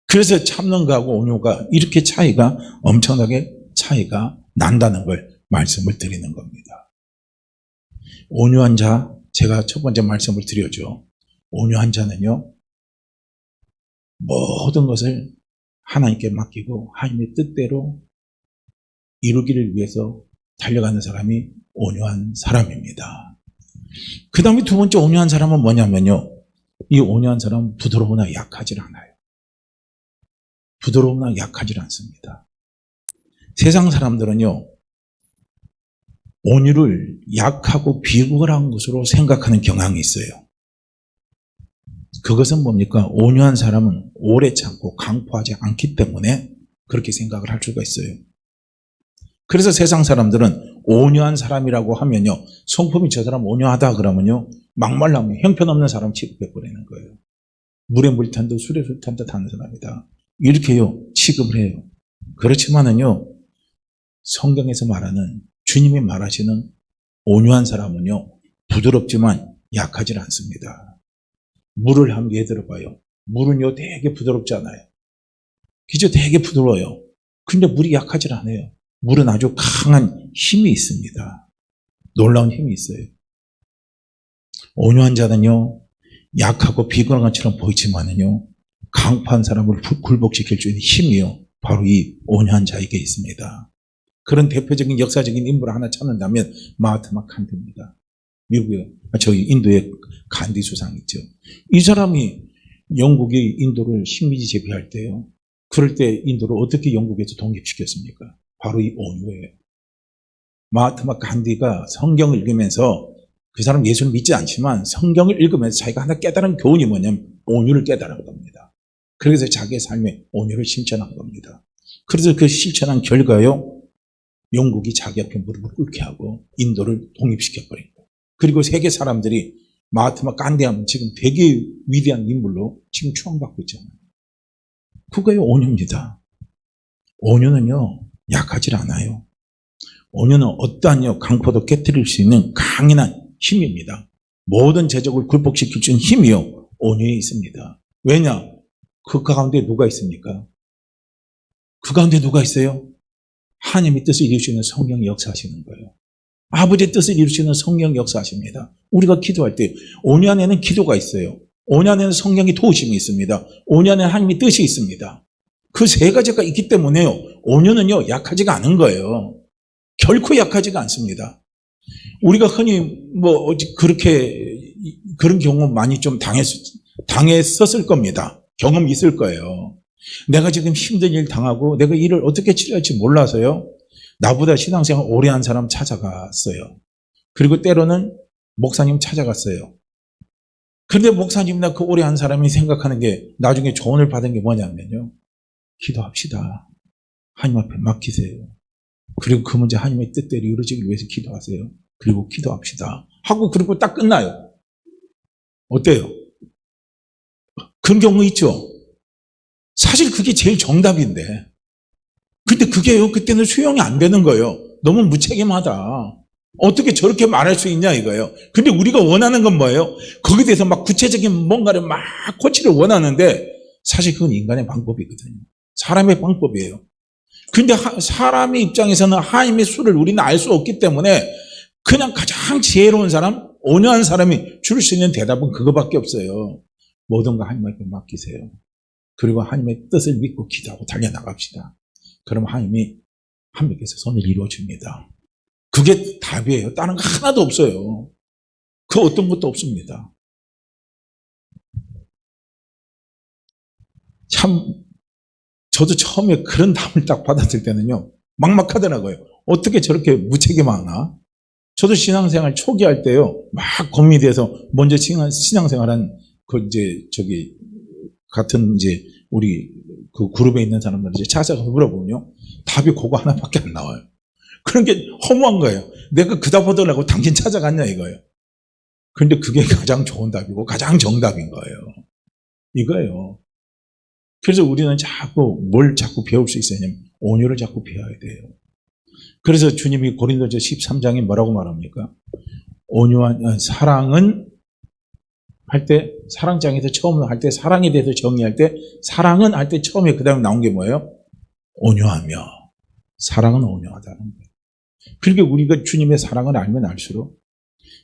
그래서 참는 거하고 온유가 이렇게 차이가, 엄청나게 차이가 난다는 걸 말씀을 드리는 겁니다. 온유한 자, 제가 첫 번째 말씀을 드렸죠. 온유한 자는요, 모든 것을 하나님께 맡기고 하나님의 뜻대로 이루기를 위해서 달려가는 사람이 온유한 사람입니다. 그 다음에 두 번째 온유한 사람은 뭐냐면요, 이 온유한 사람은 부드러우나 약하지 않아요. 부드러우나 약하지 않습니다. 세상 사람들은요, 온유를 약하고 비굴한 것으로 생각하는 경향이 있어요. 그것은 뭡니까? 온유한 사람은 오래 참고 강포하지 않기 때문에 그렇게 생각을 할 수가 있어요. 그래서 세상 사람들은 온유한 사람이라고 하면요, 성품이 저 사람 온유하다 그러면요, 막말라면 형편없는 사람 취급해버리는 거예요. 물에 물 탄 듯 술에 술 탄 듯 하는 사람이다, 이렇게요 취급을 해요. 그렇지만은요, 성경에서 말하는, 주님이 말하시는 온유한 사람은요, 부드럽지만 약하지 않습니다. 물을 한번 예들어 봐요. 물은요 되게 부드럽잖아요. 그죠? 되게 부드러워요. 근데 물이 약하지 않아요. 물은 아주 강한 힘이 있습니다. 놀라운 힘이 있어요. 온유한 자는요, 약하고 비굴한 것처럼 보이지만은요, 강파한 사람을 굴복시킬 수 있는 힘이요, 바로 이 온유한 자에게 있습니다. 그런 대표적인 역사적인 인물을 하나 찾는다면 마하트마 간디입니다. 미국의, 저희 인도의 간디 수상 있죠. 이 사람이 영국이 인도를 식민지 제비할 때요, 그럴 때 인도를 어떻게 영국에서 독립시켰습니까? 바로 이 온유예요. 마하트마 간디가 성경을 읽으면서, 그 사람 예수를 믿지 않지만 성경을 읽으면서 자기가 하나 깨달은 교훈이 뭐냐면 온유를 깨달은 겁니다. 그래서 자기의 삶에 온유를 실천한 겁니다. 그래서 그 실천한 결과요, 영국이 자기 앞에 무릎을 꿇게 하고 인도를 독립시켜버린 거예요. 그리고 세계 사람들이 마하트마 간디 하면 지금 되게 위대한 인물로 지금 추앙받고 있잖아요. 그거예요, 온유입니다. 온유는요, 약하지 않아요. 온유는 어떠한 강포도 깨뜨릴 수 있는 강인한 힘입니다. 모든 제적을 굴복시킬 수 있는 힘이요, 온유에 있습니다. 왜냐? 그 가운데 누가 있습니까? 그 가운데 누가 있어요? 하나님의 뜻을 이루시는 성령이 역사하시는 거예요. 아버지의 뜻을 이루시는 성령이 역사하십니다. 우리가 기도할 때 온유 안에는 기도가 있어요. 온유 안에는 성령의 도우심이 있습니다. 온유 안에는 하나님의 뜻이 있습니다. 그 세 가지가 있기 때문에요, 온유는요 약하지가 않은 거예요. 결코 약하지가 않습니다. 우리가 흔히 그렇게 그런 경우 많이 좀 당했었을 겁니다. 경험이 있을 거예요. 내가 지금 힘든 일 당하고 내가 일을 어떻게 치료할지 몰라서요. 나보다 신앙생활 오래 한 사람 찾아갔어요. 그리고 때로는 목사님 찾아갔어요. 그런데 목사님이나 그 오래 한 사람이 생각하는 게 나중에 조언을 받은 게 뭐냐면요. 기도합시다. 하나님 앞에 맡기세요. 그리고 그 문제 하나님의 뜻대로 이루어지기 위해서 기도하세요. 그리고 기도합시다. 하고 그리고 딱 끝나요. 어때요? 그런 경우 있죠? 사실 그게 제일 정답인데. 근데 그게요, 그때는 수용이 안 되는 거예요. 너무 무책임하다. 어떻게 저렇게 말할 수 있냐 이거예요. 근데 우리가 원하는 건 뭐예요? 거기에 대해서 막 구체적인 뭔가를 막 코치를 원하는데 사실 그건 인간의 방법이거든요. 사람의 방법이에요. 근데 사람의 입장에서는 하나님의 수를 우리는 알 수 없기 때문에 그냥 가장 지혜로운 사람, 온유한 사람이 줄 수 있는 대답은 그거밖에 없어요. 모든 거 하나님께 맡기세요. 그리고 하나님의 뜻을 믿고 기도하고 달려나갑시다. 그럼 하나님이 하나님께서 선을 이루어줍니다. 그게 답이에요. 다른 거 하나도 없어요. 그 어떤 것도 없습니다. 참 저도 처음에 그런 답을 딱 받았을 때는요. 막막하더라고요. 어떻게 저렇게 무책임하나? 저도 신앙생활 초기 할 때요. 막 고민이 돼서 먼저 신앙생활한 같은 우리 그 그룹에 있는 사람들 찾아가서 물어보면요. 답이 그거 하나밖에 안 나와요. 그런 게 허무한 거예요. 내가 그 답 얻으려고 당신 찾아갔냐 이거예요. 그런데 그게 가장 좋은 답이고 가장 정답인 거예요. 이거예요. 그래서 우리는 뭘 자꾸 배울 수 있어야냐면 온유를 자꾸 배워야 돼요. 그래서 주님이 고린도서 13장에 뭐라고 말합니까? 온유한 사랑은 할 때 사랑장에서 처음 할 때 사랑에 대해서 정의할 때 사랑은 할 때 처음에 그 다음에 나온 게 뭐예요? 온유하며 사랑은 온유하다는 거예요. 그러니까 우리가 주님의 사랑을 알면 알수록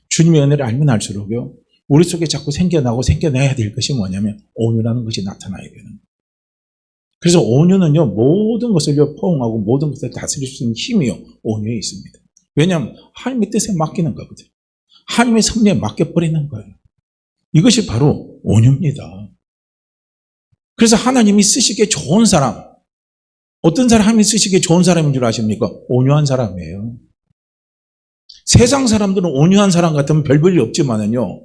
주님의 은혜를 알면 알수록요 우리 속에 자꾸 생겨내야 될 것이 뭐냐면 온유라는 것이 나타나야 되는 거예요. 그래서 온유는요 모든 것을 포용하고 모든 것을 다스릴 수 있는 힘이요 온유에 있습니다. 왜냐하면 하나님의 뜻에 맡기는 거거든요. 하나님의 섭리에 맡겨버리는 거예요. 이것이 바로 온유입니다. 그래서 하나님이 쓰시기에 좋은 사람, 어떤 사람이 쓰시기에 좋은 사람인 줄 아십니까? 온유한 사람이에요. 세상 사람들은 온유한 사람 같으면 별 볼 일 없지만은요,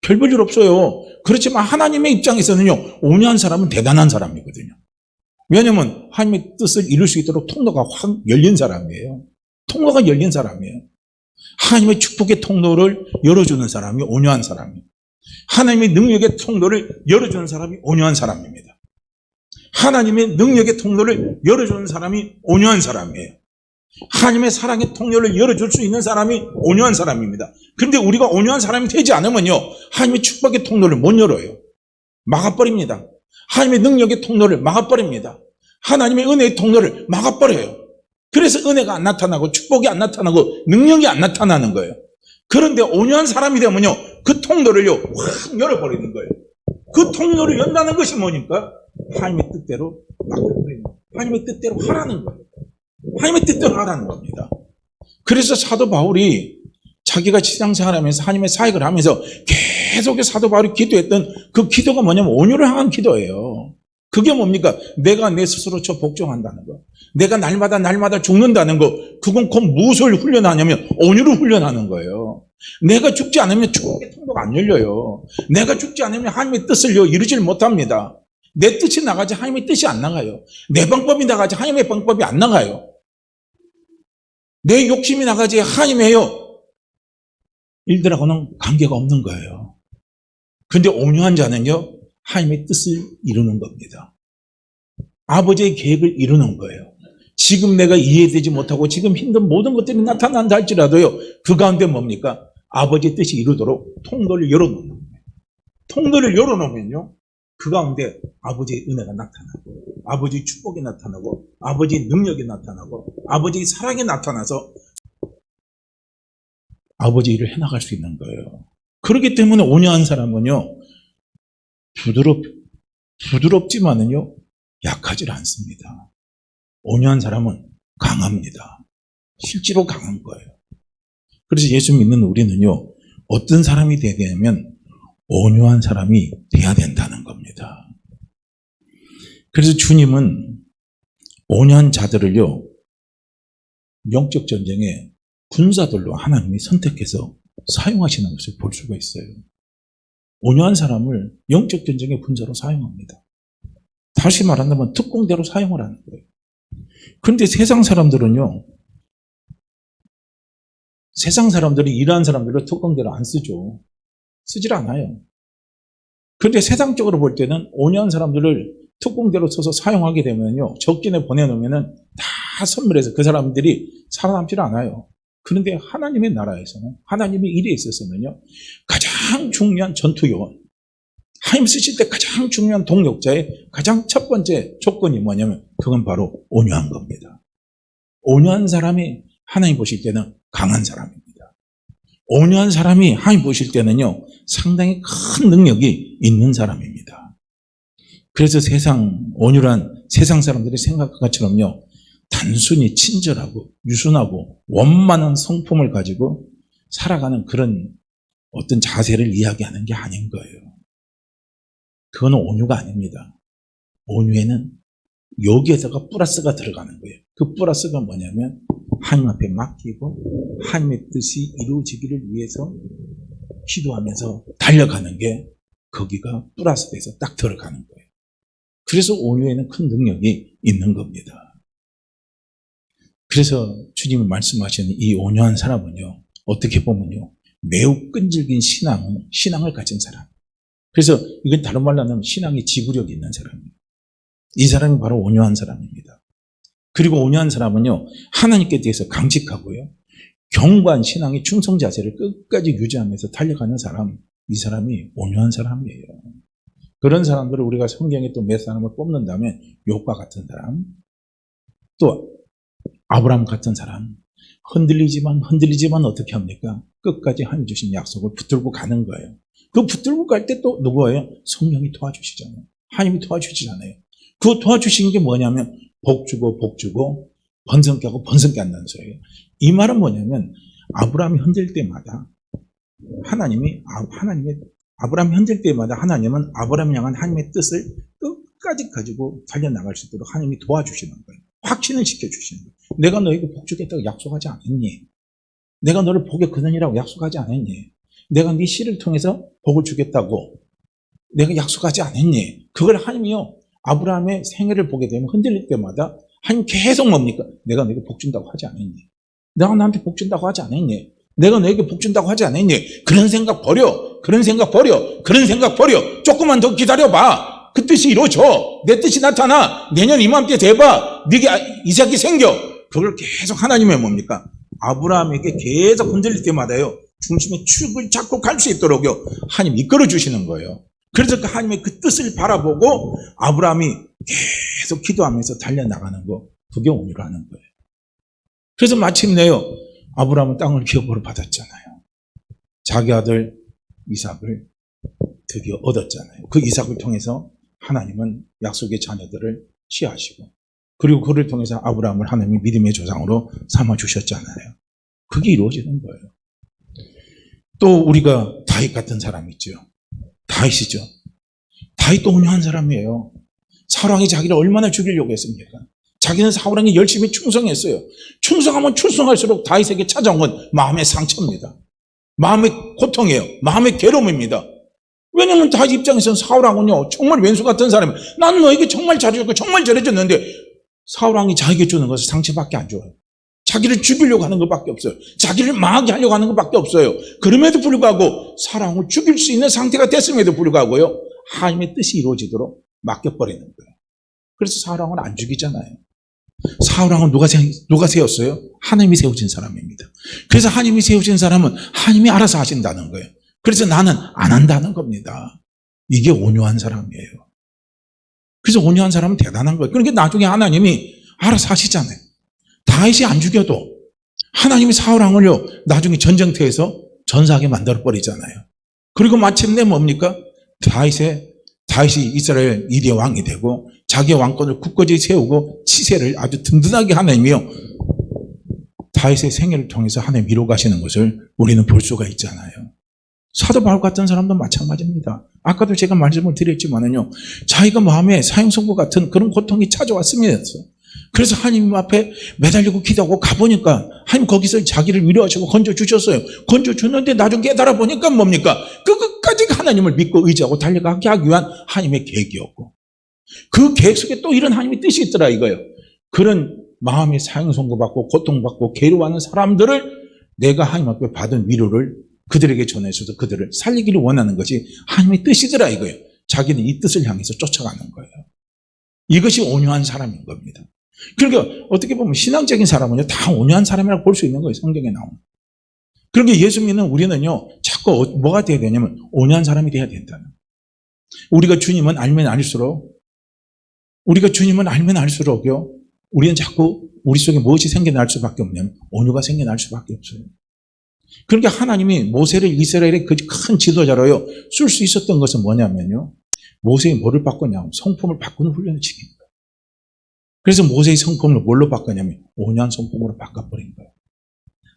별 볼 일 없어요. 그렇지만 하나님의 입장에서는요, 온유한 사람은 대단한 사람이거든요. 왜냐하면 하나님의 뜻을 이룰 수 있도록 통로가 확 열린 사람이에요. 통로가 열린 사람이에요. 하나님의 축복의 통로를 열어주는 사람이 온유한 사람이에요. 하나님의 능력의 통로를 열어주는 사람이 온유한 사람입니다. 하나님의 능력의 통로를 열어주는 사람이 온유한 사람이에요. 하나님의 사랑의 통로를 열어줄 수 있는 사람이 온유한 사람입니다. 그런데 우리가 온유한 사람이 되지 않으면요, 하나님의 축복의 통로를 못 열어요. 막아버립니다. 하나님의 능력의 통로를 막아버립니다. 하나님의 은혜의 통로를 막아버려요. 그래서 은혜가 안 나타나고 축복이 안 나타나고 능력이 안 나타나는 거예요. 그런데 온유한 사람이 되면요, 그 통로를요 확 열어버리는 거예요. 그 통로를 연다는 것이 뭐니까? 하나님의 뜻대로 맡겨버리는 거예요. 하나님의 뜻대로 하라는 거예요. 하나님의 뜻대로 하라는 겁니다. 그래서 사도 바울이 자기가 신앙생활하면서 하나님의 사역을 하면서 계속 사도 바울이 기도했던 그 기도가 뭐냐면 온유를 향한 기도예요. 그게 뭡니까? 내가 내 스스로 저 복종한다는 거. 내가 날마다 죽는다는 거. 그건 곧 무엇을 훈련하냐면 온유를 훈련하는 거예요. 내가 죽지 않으면 축복의 통로가 안 열려요. 내가 죽지 않으면 하나님의 뜻을 이루질 못합니다. 내 뜻이 나가지 하나님의 뜻이 안 나가요. 내 방법이 나가지 하나님의 방법이 안 나가요. 내 욕심이 나가지 하나님의 일들하고는 관계가 없는 거예요. 근데 온유한 자는요, 하나님의 뜻을 이루는 겁니다. 아버지의 계획을 이루는 거예요. 지금 내가 이해되지 못하고 지금 힘든 모든 것들이 나타난다 할지라도요, 그 가운데 뭡니까? 아버지의 뜻이 이루도록 통로를 열어놓는 거예요. 통로를 열어놓으면요, 그 가운데 아버지의 은혜가 나타나고, 아버지의 축복이 나타나고, 아버지의 능력이 나타나고, 아버지의 사랑이 나타나서 아버지 일을 해나갈 수 있는 거예요. 그렇기 때문에 온유한 사람은요, 부드럽지만은요, 약하지 않습니다. 온유한 사람은 강합니다. 실제로 강한 거예요. 그래서 예수 믿는 우리는요, 어떤 사람이 돼야 되냐면 온유한 사람이 돼야 된다는 겁니다. 그래서 주님은 온유한 자들을요, 영적 전쟁에 군사들로 하나님이 선택해서 사용하시는 것을 볼 수가 있어요. 온유한 사람을 영적 전쟁의 군사로 사용합니다. 다시 말한다면 특공대로 사용을 하는 거예요. 그런데 세상 사람들은요, 세상 사람들이 이러한 사람들을 특공대로 안 쓰죠. 쓰질 않아요. 그런데 세상적으로 볼 때는 온유한 사람들을 특공대로 써서 사용하게 되면요, 적진에 보내놓으면은 다 선멸해서 그 사람들이 살아남질 않아요. 그런데 하나님의 나라에서는, 하나님의 일에 있어서는요, 가장 중요한 전투요원, 하나님 쓰실 때 가장 중요한 동력자의 가장 첫 번째 조건이 뭐냐면 그건 바로 온유한 겁니다. 온유한 사람이 하나님 보실 때는 강한 사람입니다. 온유한 사람이 하나님 보실 때는요, 상당히 큰 능력이 있는 사람입니다. 그래서 온유한 세상 사람들이 생각한 것처럼요, 단순히 친절하고 유순하고 원만한 성품을 가지고 살아가는 그런 어떤 자세를 이야기하는 게 아닌 거예요. 그건 온유가 아닙니다. 온유에는 여기에다가 플러스가 들어가는 거예요. 그 플러스가 뭐냐면 하나님 앞에 맡기고 하나님의 뜻이 이루어지기를 위해서 기도하면서 달려가는 게 거기가 플러스 돼서 딱 들어가는 거예요. 그래서 온유에는 큰 능력이 있는 겁니다. 그래서 주님이 말씀하시는 이 온유한 사람은요, 어떻게 보면요, 매우 끈질긴 신앙을 가진 사람. 그래서 이건 다른 말로 하면 신앙의 지구력이 있는 사람이에요. 이 사람이 바로 온유한 사람입니다. 그리고 온유한 사람은요, 하나님께 대해서 강직하고요, 견고한 신앙의 충성 자세를 끝까지 유지하면서 달려가는 사람, 이 사람이 온유한 사람이에요. 그런 사람들을 우리가 성경에 또 몇 사람을 뽑는다면 욥과 같은 사람, 또 아브라함 같은 사람, 흔들리지만 어떻게 합니까? 끝까지 하나님 주신 약속을 붙들고 가는 거예요. 그 붙들고 갈 때 또 누구예요? 성령이 도와주시잖아요. 하나님이 도와주시잖아요. 그 도와주신 게 뭐냐면 복 주고 번성케 하고 번성케 한다는 소리예요. 이 말은 뭐냐면 아브라함이 흔들 때마다 하나님은 아브라함을 향한 하나님의 뜻을 끝까지 가지고 달려나갈 수 있도록 하나님이 도와주시는 거예요. 확신을 시켜주시는 거예요. 내가 너에게 복 주겠다고 약속하지 않았니? 내가 너를 복의 근원이라고 약속하지 않았니? 내가 네 씨를 통해서 복을 주겠다고 내가 약속하지 않았니? 그걸 하나님이요, 아브라함의 생애를 보게 되면 흔들릴 때마다 하나님 계속 뭡니까? 내가 너에게 복 준다고 하지 않았니? 내가 너한테 복 준다고 하지 않았니? 내가 너에게 복 준다고 하지 않았니? 그런 생각 버려. 조금만 더 기다려봐. 그 뜻이 이루어져. 내 뜻이 나타나. 내년 이맘때 돼봐. 네게 이삭이 생겨. 그걸 계속 하나님의 뭡니까? 아브라함에게 계속 흔들릴 때마다요, 중심의 축을 잡고 갈 수 있도록요, 하나님 이끌어 주시는 거예요. 그래서 그 하나님의 그 뜻을 바라보고 아브라함이 계속 기도하면서 달려나가는 거, 그게 온유라는 거예요. 그래서 마침내요, 아브라함은 땅을 기업으로 받았잖아요. 자기 아들 이삭을 드디어 얻었잖아요. 그 이삭을 통해서 하나님은 약속의 자녀들을 취하시고, 그리고 그를 통해서 아브라함을 하나님이 믿음의 조상으로 삼아주셨잖아요. 그게 이루어지는 거예요. 또 우리가 다윗 같은 사람 있죠. 다윗이죠. 다윗도 온유한 사람이에요. 사울왕이 자기를 얼마나 죽이려고 했습니까? 자기는 사울왕이 열심히 충성했어요. 충성하면 충성할수록 다윗에게 찾아온 건 마음의 상처입니다. 마음의 고통이에요. 마음의 괴로움입니다. 왜냐하면 다윗 입장에서는 사울왕은요, 정말 왼수 같은 사람이에요. 나는 너에게 정말 잘해줬고 정말 잘해줬는데 사울왕이 자기에게 주는 것은 상처밖에 안 줘요. 자기를 죽이려고 하는 것밖에 없어요. 자기를 망하게 하려고 하는 것밖에 없어요. 그럼에도 불구하고 사울왕을 죽일 수 있는 상태가 됐음에도 불구하고요, 하나님의 뜻이 이루어지도록 맡겨버리는 거예요. 그래서 사울왕을 안 죽이잖아요. 사울왕은 누가 세웠어요? 하나님이 세우신 사람입니다. 그래서 하나님이 세우신 사람은 하나님이 알아서 하신다는 거예요. 그래서 나는 안 한다는 겁니다. 이게 온유한 사람이에요. 그래서 온유한 사람은 대단한 거예요. 그러니까 나중에 하나님이 알아서 하시잖아요. 다윗이 안 죽여도 하나님이 사울왕을요, 나중에 전쟁터에서 전사하게 만들어버리잖아요. 그리고 마침내 뭡니까? 다윗이 이스라엘 2대 왕이 되고 자기의 왕권을 굳건히 세우고 치세를 아주 든든하게 하나님이요, 다윗의 생애를 통해서 하나님 이루어가시는 것을 우리는 볼 수가 있잖아요. 사도 바울 같은 사람도 마찬가지입니다. 아까도 제가 말씀을 드렸지만은요, 자기가 마음에 사형선고 같은 그런 고통이 찾아왔습니다. 그래서 하나님 앞에 매달리고 기도하고 가보니까 하나님 거기서 자기를 위로하시고 건져주셨어요. 건져주는데 나중에 깨달아 보니까 뭡니까? 끝까지 하나님을 믿고 의지하고 달려가게 하기 위한 하나님의 계획이었고, 그 계획 속에 또 이런 하나님의 뜻이 있더라 이거예요. 그런 마음에 사형선고받고 고통받고 괴로워하는 사람들을 내가 하나님 앞에 받은 위로를 그들에게 전해줘서 그들을 살리기를 원하는 것이 하나님의 뜻이더라 이거예요. 자기는 이 뜻을 향해서 쫓아가는 거예요. 이것이 온유한 사람인 겁니다. 그러니까 어떻게 보면 신앙적인 사람은요, 다 온유한 사람이라고 볼 수 있는 거예요. 성경에 나오는. 그러니까 예수 믿는 우리는요, 자꾸 뭐가 돼야 되냐면 온유한 사람이 돼야 된다는. 우리가 주님은 알면 알수록요, 우리는 자꾸 우리 속에 무엇이 생겨날 수밖에 없냐면 온유가 생겨날 수밖에 없어요. 그러니까 하나님이 모세를 이스라엘의 그 큰 지도자로요 쓸 수 있었던 것은 뭐냐면요, 모세의 뭐를 바꿨냐면 성품을 바꾸는 훈련을 시킨 거예요. 그래서 모세의 성품을 뭘로 바꿨냐면 온유한 성품으로 바꿔버린 거예요.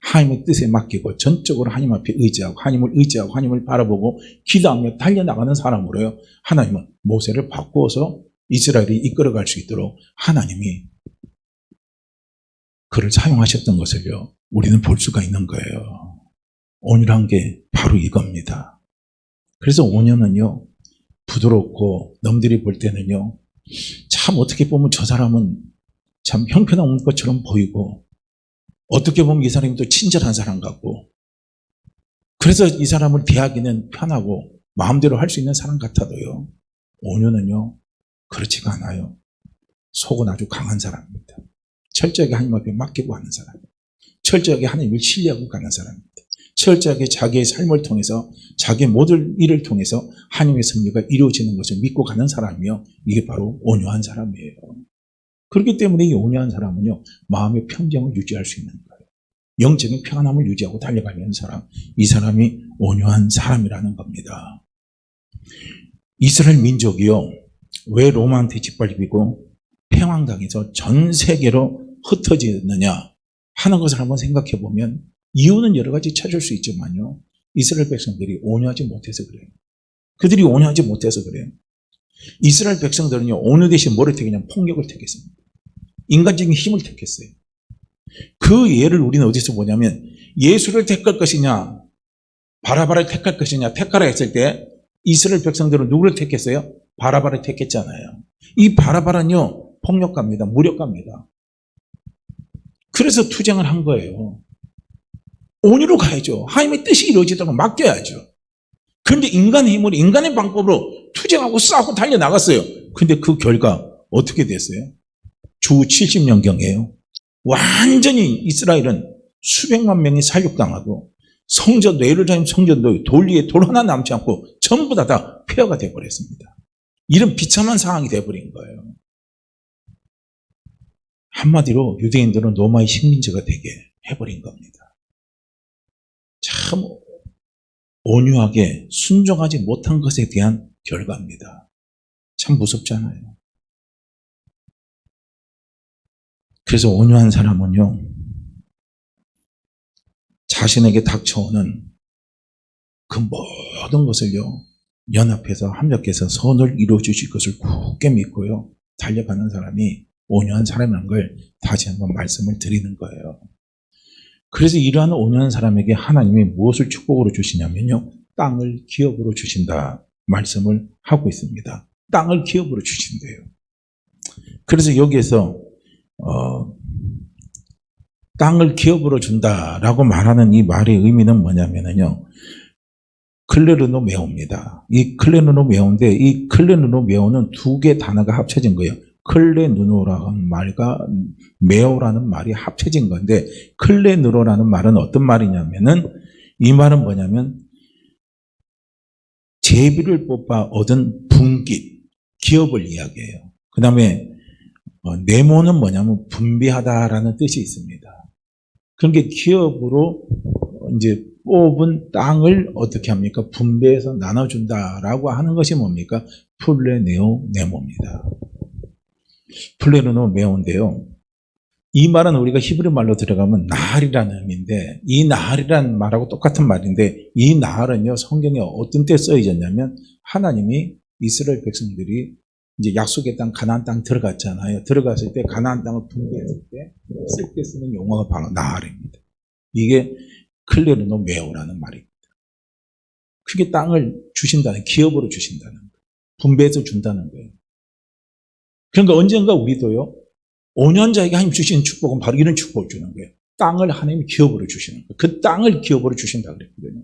하나님의 뜻에 맡기고 전적으로 하나님 앞에 의지하고 하나님을 바라보고 기도하며 달려나가는 사람으로요, 하나님은 모세를 바꾸어서 이스라엘이 이끌어갈 수 있도록 하나님이 그를 사용하셨던 것을요, 우리는 볼 수가 있는 거예요. 온유란 게 바로 이겁니다. 그래서 온유는요, 부드럽고 남들이 볼 때는요, 참 어떻게 보면 저 사람은 참 형편없는 것처럼 보이고, 어떻게 보면 이 사람이 또 친절한 사람 같고, 그래서 이 사람을 대하기는 편하고 마음대로 할 수 있는 사람 같아도요, 온유는요 그렇지가 않아요. 속은 아주 강한 사람입니다. 철저하게 하나님 앞에 맡기고 하는 사람, 철저하게 하나님을 신뢰하고 가는 사람입니다. 철저하게 자기의 삶을 통해서, 자기의 모든 일을 통해서 하나님의 섭리가 이루어지는 것을 믿고 가는 사람이요, 이게 바로 온유한 사람이에요. 그렇기 때문에 이 온유한 사람은요, 마음의 평정을 유지할 수 있는 거예요. 영적인 평안함을 유지하고 달려가는 사람, 이 사람이 온유한 사람이라는 겁니다. 이스라엘 민족이요, 왜 로마한테 짓밟히고 폐왕당해서 전 세계로 흩어지느냐 하는 것을 한번 생각해 보면 이유는 여러 가지 찾을 수 있지만요, 이스라엘 백성들이 온유하지 못해서 그래요. 그들이 온유하지 못해서 그래요. 이스라엘 백성들은요, 온유 대신 뭐를 택했냐면 폭력을 택했습니다. 인간적인 힘을 택했어요. 그 예를 우리는 어디서 보냐면, 예수를 택할 것이냐 바라바를 택할 것이냐 택하라 했을 때 이스라엘 백성들은 누구를 택했어요? 바라바를 택했잖아요. 이 바라바는요, 폭력가입니다. 무력가입니다. 그래서 투쟁을 한 거예요. 온유로 가야죠. 하나님의 뜻이 이루어지도록 맡겨야죠. 그런데 인간의 힘으로, 인간의 방법으로 투쟁하고 싸우고 달려나갔어요. 근데 그 결과 어떻게 됐어요? 주 70년경이에요. 완전히 이스라엘은 수백만 명이 살육당하고, 성전도, 예루살렘 성전도 돌 위에 돌 하나 남지 않고 전부 다 폐허가 되어버렸습니다. 이런 비참한 상황이 되어버린 거예요. 한마디로 유대인들은 로마의 식민지가 되게 해버린 겁니다. 참 온유하게 순종하지 못한 것에 대한 결과입니다. 참 무섭잖아요. 그래서 온유한 사람은요, 자신에게 닥쳐오는 그 모든 것을요, 연합해서 합력해서 선을 이루어 주실 것을 굳게 믿고요, 달려가는 사람이 온유한 사람이라는 걸 다시 한번 말씀을 드리는 거예요. 그래서 이러한 온유한 사람에게 하나님이 무엇을 축복으로 주시냐면요, 땅을 기업으로 주신다 말씀을 하고 있습니다. 땅을 기업으로 주신대요. 그래서 여기에서 땅을 기업으로 준다라고 말하는 이 말의 의미는 뭐냐면요, 클레르노메오입니다. 이 클레르노메오인데, 이 클레르노메오는 두 개 단어가 합쳐진 거예요. 클레누노라는 말과 메오라는 말이 합쳐진 건데, 클레누로라는 말은 어떤 말이냐면은, 이 말은 뭐냐면 제비를 뽑아 얻은 분깃, 기업을 이야기해요. 그 다음에 네모는 뭐냐면 분배하다라는 뜻이 있습니다. 그러니까 기업으로 이제 뽑은 땅을 어떻게 합니까? 분배해서 나눠준다라고 하는 것이 뭡니까? 플레네오 네모입니다. 플레르노 메오인데요, 이 말은 우리가 히브리 말로 들어가면 나할이라는 의미인데, 이 나할이라는 말하고 똑같은 말인데, 이 나할은요, 성경에 어떤 때 쓰여졌냐면, 하나님이 이스라엘 백성들이 이제 약속의 땅, 가나안 땅 들어갔잖아요. 들어갔을 때, 가나안 땅을 분배했을 때, 쓸 때 쓰는 용어가 바로 나할입니다. 이게 클레르노 메오라는 말입니다. 그게 땅을 주신다는, 기업으로 주신다는 거예요. 분배해서 준다는 거예요. 그러니까 언젠가 우리도요, 5년자에게 하나님 주시는 축복은 바로 이런 축복을 주는 거예요. 땅을 하나님이 기업으로 주시는 거예요. 그 땅을 기업으로 주신다고 그랬거든요.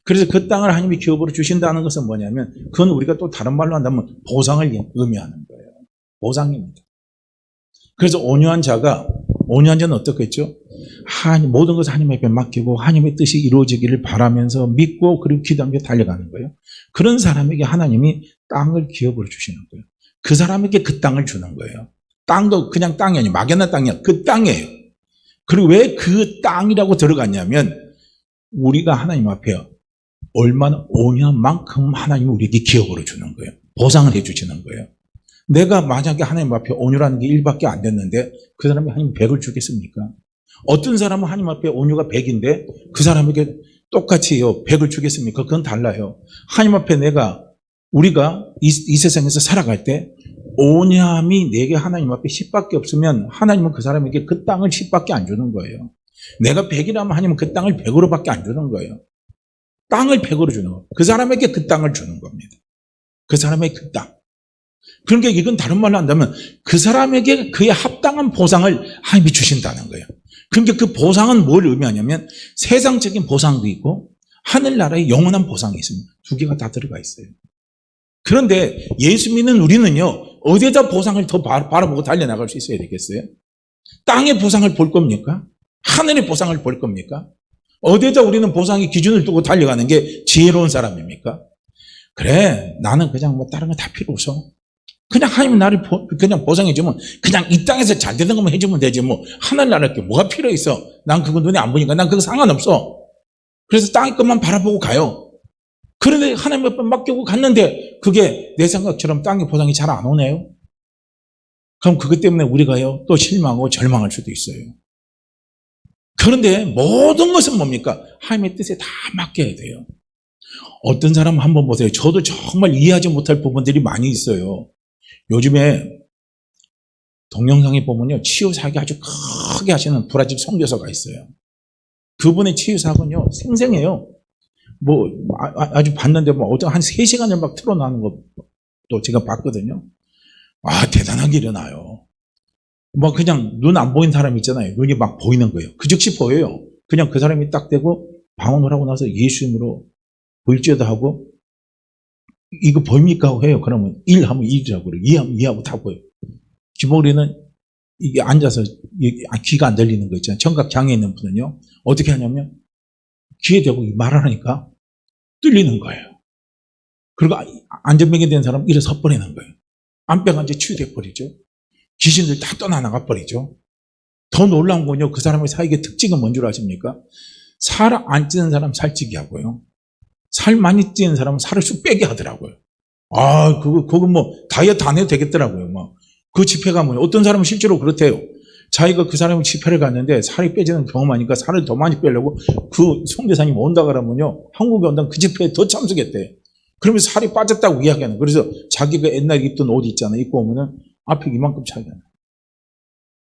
그래서 그 땅을 하나님이 기업으로 주신다는 것은 뭐냐면, 그건 우리가 또 다른 말로 한다면 보상을 의미하는 거예요. 보상입니다. 그래서 온유한 자가, 온유한 자는 어떻겠죠? 모든 것을 하나님 앞에 맡기고 하나님의 뜻이 이루어지기를 바라면서 믿고 그리고 기도하며 달려가는 거예요. 그런 사람에게 하나님이 땅을 기업으로 주시는 거예요. 그 사람에게 그 땅을 주는 거예요. 땅도 그냥 땅이 아니에요. 막연한 땅이야. 그 땅이에요. 그리고 왜 그 땅이라고 들어갔냐면, 우리가 하나님 앞에 얼마나 온유한 만큼 하나님이 우리에게 기업으로 주는 거예요. 보상을 해주시는 거예요. 내가 만약에 하나님 앞에 온유라는 게 1밖에 안 됐는데 그 사람이 하나님 100을 주겠습니까? 어떤 사람은 하나님 앞에 온유가 100인데 그 사람에게 똑같이요 100을 주겠습니까? 그건 달라요. 하나님 앞에 우리가 이 세상에서 살아갈 때 온유함이 내게 하나님 앞에 10밖에 없으면 하나님은 그 사람에게 그 땅을 10밖에 안 주는 거예요. 내가 100이라면 하나님은 그 땅을 100으로밖에 안 주는 거예요. 땅을 100으로 주는 거예요. 그 사람에게 그 땅을 주는 겁니다. 그 사람의 그 땅. 그러니까 이건 다른 말로 한다면 그 사람에게 그에 합당한 보상을 하나님이 주신다는 거예요. 그러니까 그 보상은 뭘 의미하냐면 세상적인 보상도 있고 하늘나라의 영원한 보상이 있습니다. 두 개가 다 들어가 있어요. 그런데 예수 믿는 우리는요, 어디에다 보상을 더 바라보고 달려나갈 수 있어야 되겠어요? 땅의 보상을 볼 겁니까? 하늘의 보상을 볼 겁니까? 어디에다 우리는 보상의 기준을 두고 달려가는 게 지혜로운 사람입니까? 그래, 나는 그냥 다른 거 다 필요 없어. 그냥 하나님 나를 그냥 보상해주면 그냥 이 땅에서 잘 되는 것만 해주면 되지 하늘나라에 뭐가 필요 있어. 난 그거 눈에 안 보니까 난 그거 상관없어. 그래서 땅의 것만 바라보고 가요. 그런데 하나님 앞에 맡기고 갔는데 그게 내 생각처럼 땅의 보상이 잘 안 오네요. 그럼 그것 때문에 우리가요 또 실망하고 절망할 수도 있어요. 그런데 모든 것은 뭡니까? 하나님의 뜻에 다 맡겨야 돼요. 어떤 사람은 한번 보세요. 저도 정말 이해하지 못할 부분들이 많이 있어요. 요즘에 동영상에 보면요, 치유사역이 아주 크게 하시는 브라질 선교사가 있어요. 그분의 치유사역은요, 생생해요. 아주 봤는데, 어떤 한 3시간을 막 틀어놓는 것도 제가 봤거든요. 대단하게 일어나요. 그냥 눈 안 보이는 사람 있잖아요. 눈이 막 보이는 거예요. 그 즉시 보여요. 그냥 그 사람이 딱 되고, 방언을 하고 나서 예수님으로 보일지어다 하고, 이거 보입니까? 하고 해요. 그러면 1 하면 1이라고 그래요. 2 하면 2하고 다 보여요. 기본으로는 이게 앉아서 귀가 안 들리는 거 있잖아요. 청각 장애 있는 분은요. 어떻게 하냐면 귀에 대고 말을 하니까 뚫리는 거예요. 그리고 안전병이 된 사람은 이래 섰버리는 거예요. 안병가 이제 치유돼 버리죠. 귀신들 다 떠나나가 버리죠. 더 놀라운 건요. 그 사람의 사역의 특징은 뭔 줄 아십니까? 살 안 찌는 사람 살찌게 하고요. 살 많이 찌는 사람은 살을 쑥 빼게 하더라고요. 그거 다이어트 안 해도 되겠더라고요. 그 집회 가면 어떤 사람은 실제로 그렇대요. 자기가 그 사람의 집회를 갔는데 살이 빼지는 경험하니까 살을 더 많이 빼려고 그 선교사님 온다 그러면요. 한국에 온다면 그 집회에 더 참석했대. 그러면서 살이 빠졌다고 이야기하는 거예요. 그래서 자기가 옛날에 입던 옷 있잖아요. 입고 오면은 앞에 이만큼 차이가 나요.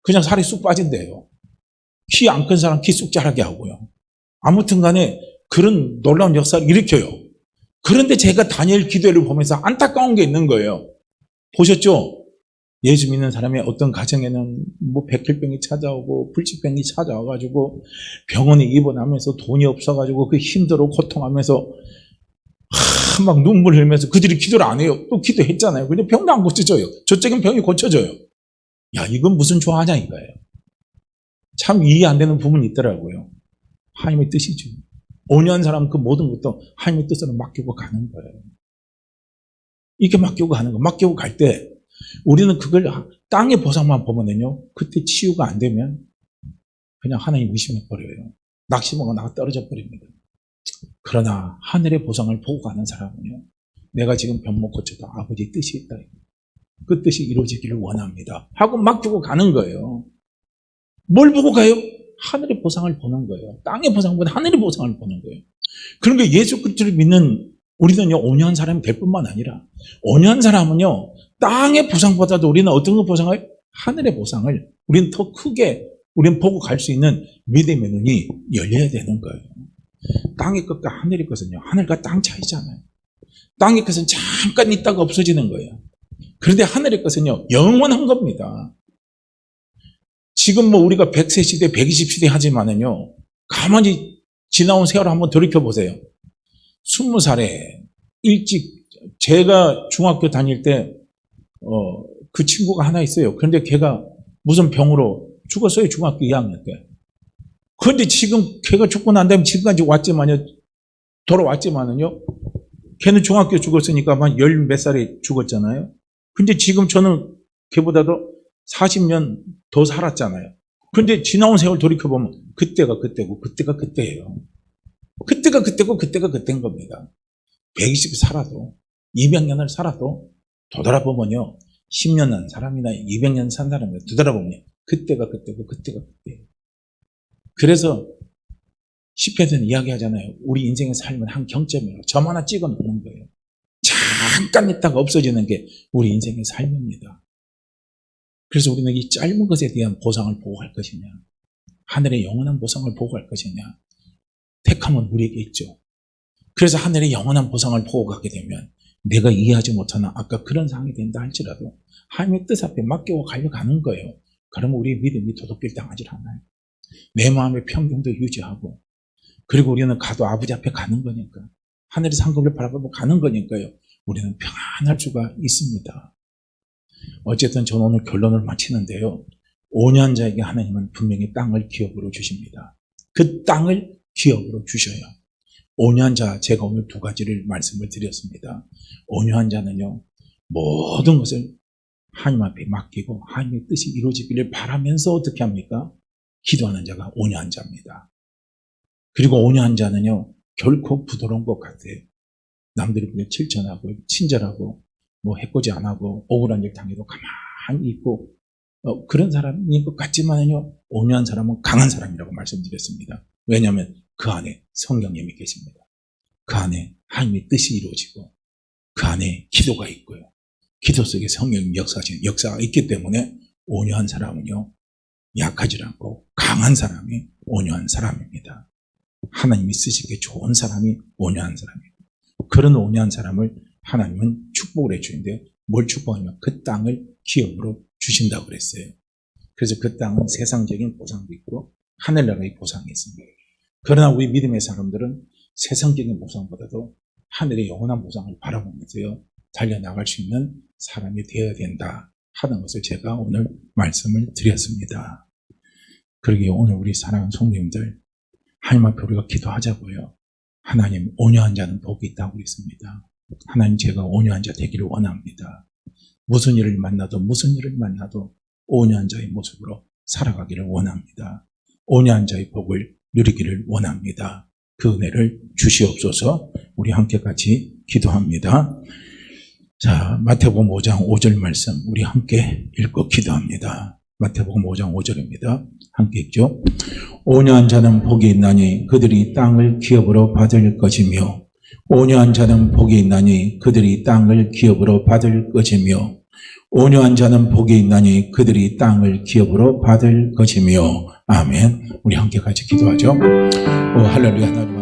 그냥 살이 쑥 빠진대요. 키 안 큰 사람 키 쑥 자라게 하고요. 아무튼 간에 그런 놀라운 역사를 일으켜요. 그런데 제가 다니엘 기도를 보면서 안타까운 게 있는 거예요. 보셨죠? 예수 믿는 사람의 어떤 가정에는 백혈병이 찾아오고 불치병이 찾아와가지고 병원에 입원하면서 돈이 없어가지고 그 힘들어 고통하면서 막 눈물 흘리면서 그들이 기도를 안 해요. 또 기도했잖아요. 근데 병도 안 고쳐져요. 저쪽은 병이 고쳐져요. 이건 무슨 조화냐 이거예요. 참 이해 안 되는 부분이 있더라고요. 하나님의 뜻이죠. 온유한 사람은 그 모든 것도 하나님의 뜻으로 맡기고 가는 거예요. 이렇게 맡기고 가는 거. 맡기고 갈 때 우리는 그걸 땅의 보상만 보면은요. 그때 치유가 안 되면 그냥 하나님 의심해 버려요. 낙심하고 나가 떨어져 버립니다. 그러나 하늘의 보상을 보고 가는 사람은요. 내가 지금 병 못 고쳐도 아버지의 뜻이 있다. 그 뜻이 이루어지기를 원합니다. 하고 맡기고 가는 거예요. 뭘 보고 가요? 하늘의 보상을 보는 거예요. 땅의 보상보다 하늘의 보상을 보는 거예요. 그러니까 예수 그리스도를 믿는 우리는요, 온유한 사람이 될 뿐만 아니라, 온유한 사람은요, 땅의 보상보다도 우리는 어떤 거 보상을? 하늘의 보상을 우리는 더 크게 우리는 보고 갈 수 있는 믿음의 눈이 열려야 되는 거예요. 땅의 것과 하늘의 것은요, 하늘과 땅 차이잖아요. 땅의 것은 잠깐 있다가 없어지는 거예요. 그런데 하늘의 것은요, 영원한 겁니다. 지금 뭐 우리가 100세 시대, 120시대 하지만은요, 가만히 지나온 세월을 한번 돌이켜보세요. 20살에 일찍, 제가 중학교 다닐 때, 그 친구가 하나 있어요. 그런데 걔가 무슨 병으로 죽었어요, 중학교 2학년 때. 그런데 지금 걔가 죽고 난 다음에 지금까지 왔지만요, 돌아왔지만은요, 걔는 중학교 죽었으니까 한 열 몇 살에 죽었잖아요. 근데 지금 저는 걔보다도 40년 더 살았잖아요. 근데 지나온 세월 돌이켜보면 그때가 그때고 그때가 그때예요. 그때가 그때고 그때가 그때인 겁니다. 120이 살아도 200년을 살아도 되돌아보면요, 10년 산 사람이나 200년 산 사람이나 되돌아보면 그때가 그때고 그때가 그때예요. 그래서 시편에서는 이야기하잖아요. 우리 인생의 삶은 한 경점이에요. 점 하나 찍어 놓는 거예요. 잠깐 있다가 없어지는 게 우리 인생의 삶입니다. 그래서 우리는 이 짧은 것에 대한 보상을 보고 갈 것이냐, 하늘의 영원한 보상을 보고 갈 것이냐, 택함은 우리에게 있죠. 그래서 하늘의 영원한 보상을 보고 가게 되면 내가 이해하지 못하는 아까 그런 상황이 된다 할지라도 하나님의 뜻 앞에 맡기고 가려가는 거예요. 그러면 우리의 믿음이 도둑질 당하지 않아요. 내 마음의 평정도 유지하고, 그리고 우리는 가도 아버지 앞에 가는 거니까, 하늘의 상급을 바라보고 가는 거니까요, 우리는 평안할 수가 있습니다. 어쨌든 저는 오늘 결론을 마치는데요, 온유한 자에게 하나님은 분명히 땅을 기업으로 주십니다. 그 땅을 기업으로 주셔요. 온유한 자, 제가 오늘 두 가지를 말씀을 드렸습니다. 온유한 자는요, 모든 것을 하나님 앞에 맡기고 하나님의 뜻이 이루어지기를 바라면서 어떻게 합니까? 기도하는 자가 온유한 자입니다. 그리고 온유한 자는요, 결코 부드러운 것 같아요. 남들이 보기에 칠천하고 친절하고 뭐 해코지 안 하고 억울한 일 당해도 가만히 있고 그런 사람인 것 같지만요, 온유한 사람은 강한 사람이라고 말씀드렸습니다. 왜냐하면 그 안에 성령님이 계십니다. 그 안에 하나님의 뜻이 이루어지고 그 안에 기도가 있고요. 기도 속에 성령님 역사가 있기 때문에 온유한 사람은요, 약하지 않고 강한 사람이 온유한 사람입니다. 하나님이 쓰시기에 좋은 사람이 온유한 사람이에요. 그런 온유한 사람을 하나님은 축복을 해주는데 뭘 축복하냐면 그 땅을 기업으로 주신다고 그랬어요. 그래서 그 땅은 세상적인 보상도 있고 하늘나라의 보상이 있습니다. 그러나 우리 믿음의 사람들은 세상적인 보상보다도 하늘의 영원한 보상을 바라보면서요, 달려나갈 수 있는 사람이 되어야 된다 하는 것을 제가 오늘 말씀을 드렸습니다. 그러기에 오늘 우리 사랑하는 성도님들, 하나님 앞에 우리가 기도하자고요. 하나님, 온유한 자는 복이 있다고 그랬습니다. 하나님, 제가 온유한 자 되기를 원합니다. 무슨 일을 만나도 온유한 자의 모습으로 살아가기를 원합니다. 온유한 자의 복을 누리기를 원합니다. 그 은혜를 주시옵소서. 우리 함께 같이 기도합니다. 자, 마태복음 5장 5절 말씀 우리 함께 읽고 기도합니다. 마태복음 5장 5절입니다. 함께 읽죠. 온유한 자는 복이 있나니 그들이 땅을 기업으로 받을 것이며, 온유한 자는 복이 있나니 그들이 땅을 기업으로 받을 것이며, 온유한 자는 복이 있나니 그들이 땅을 기업으로 받을 것이며. 아멘. 우리 함께 같이 기도하죠. 오, 할렐루야.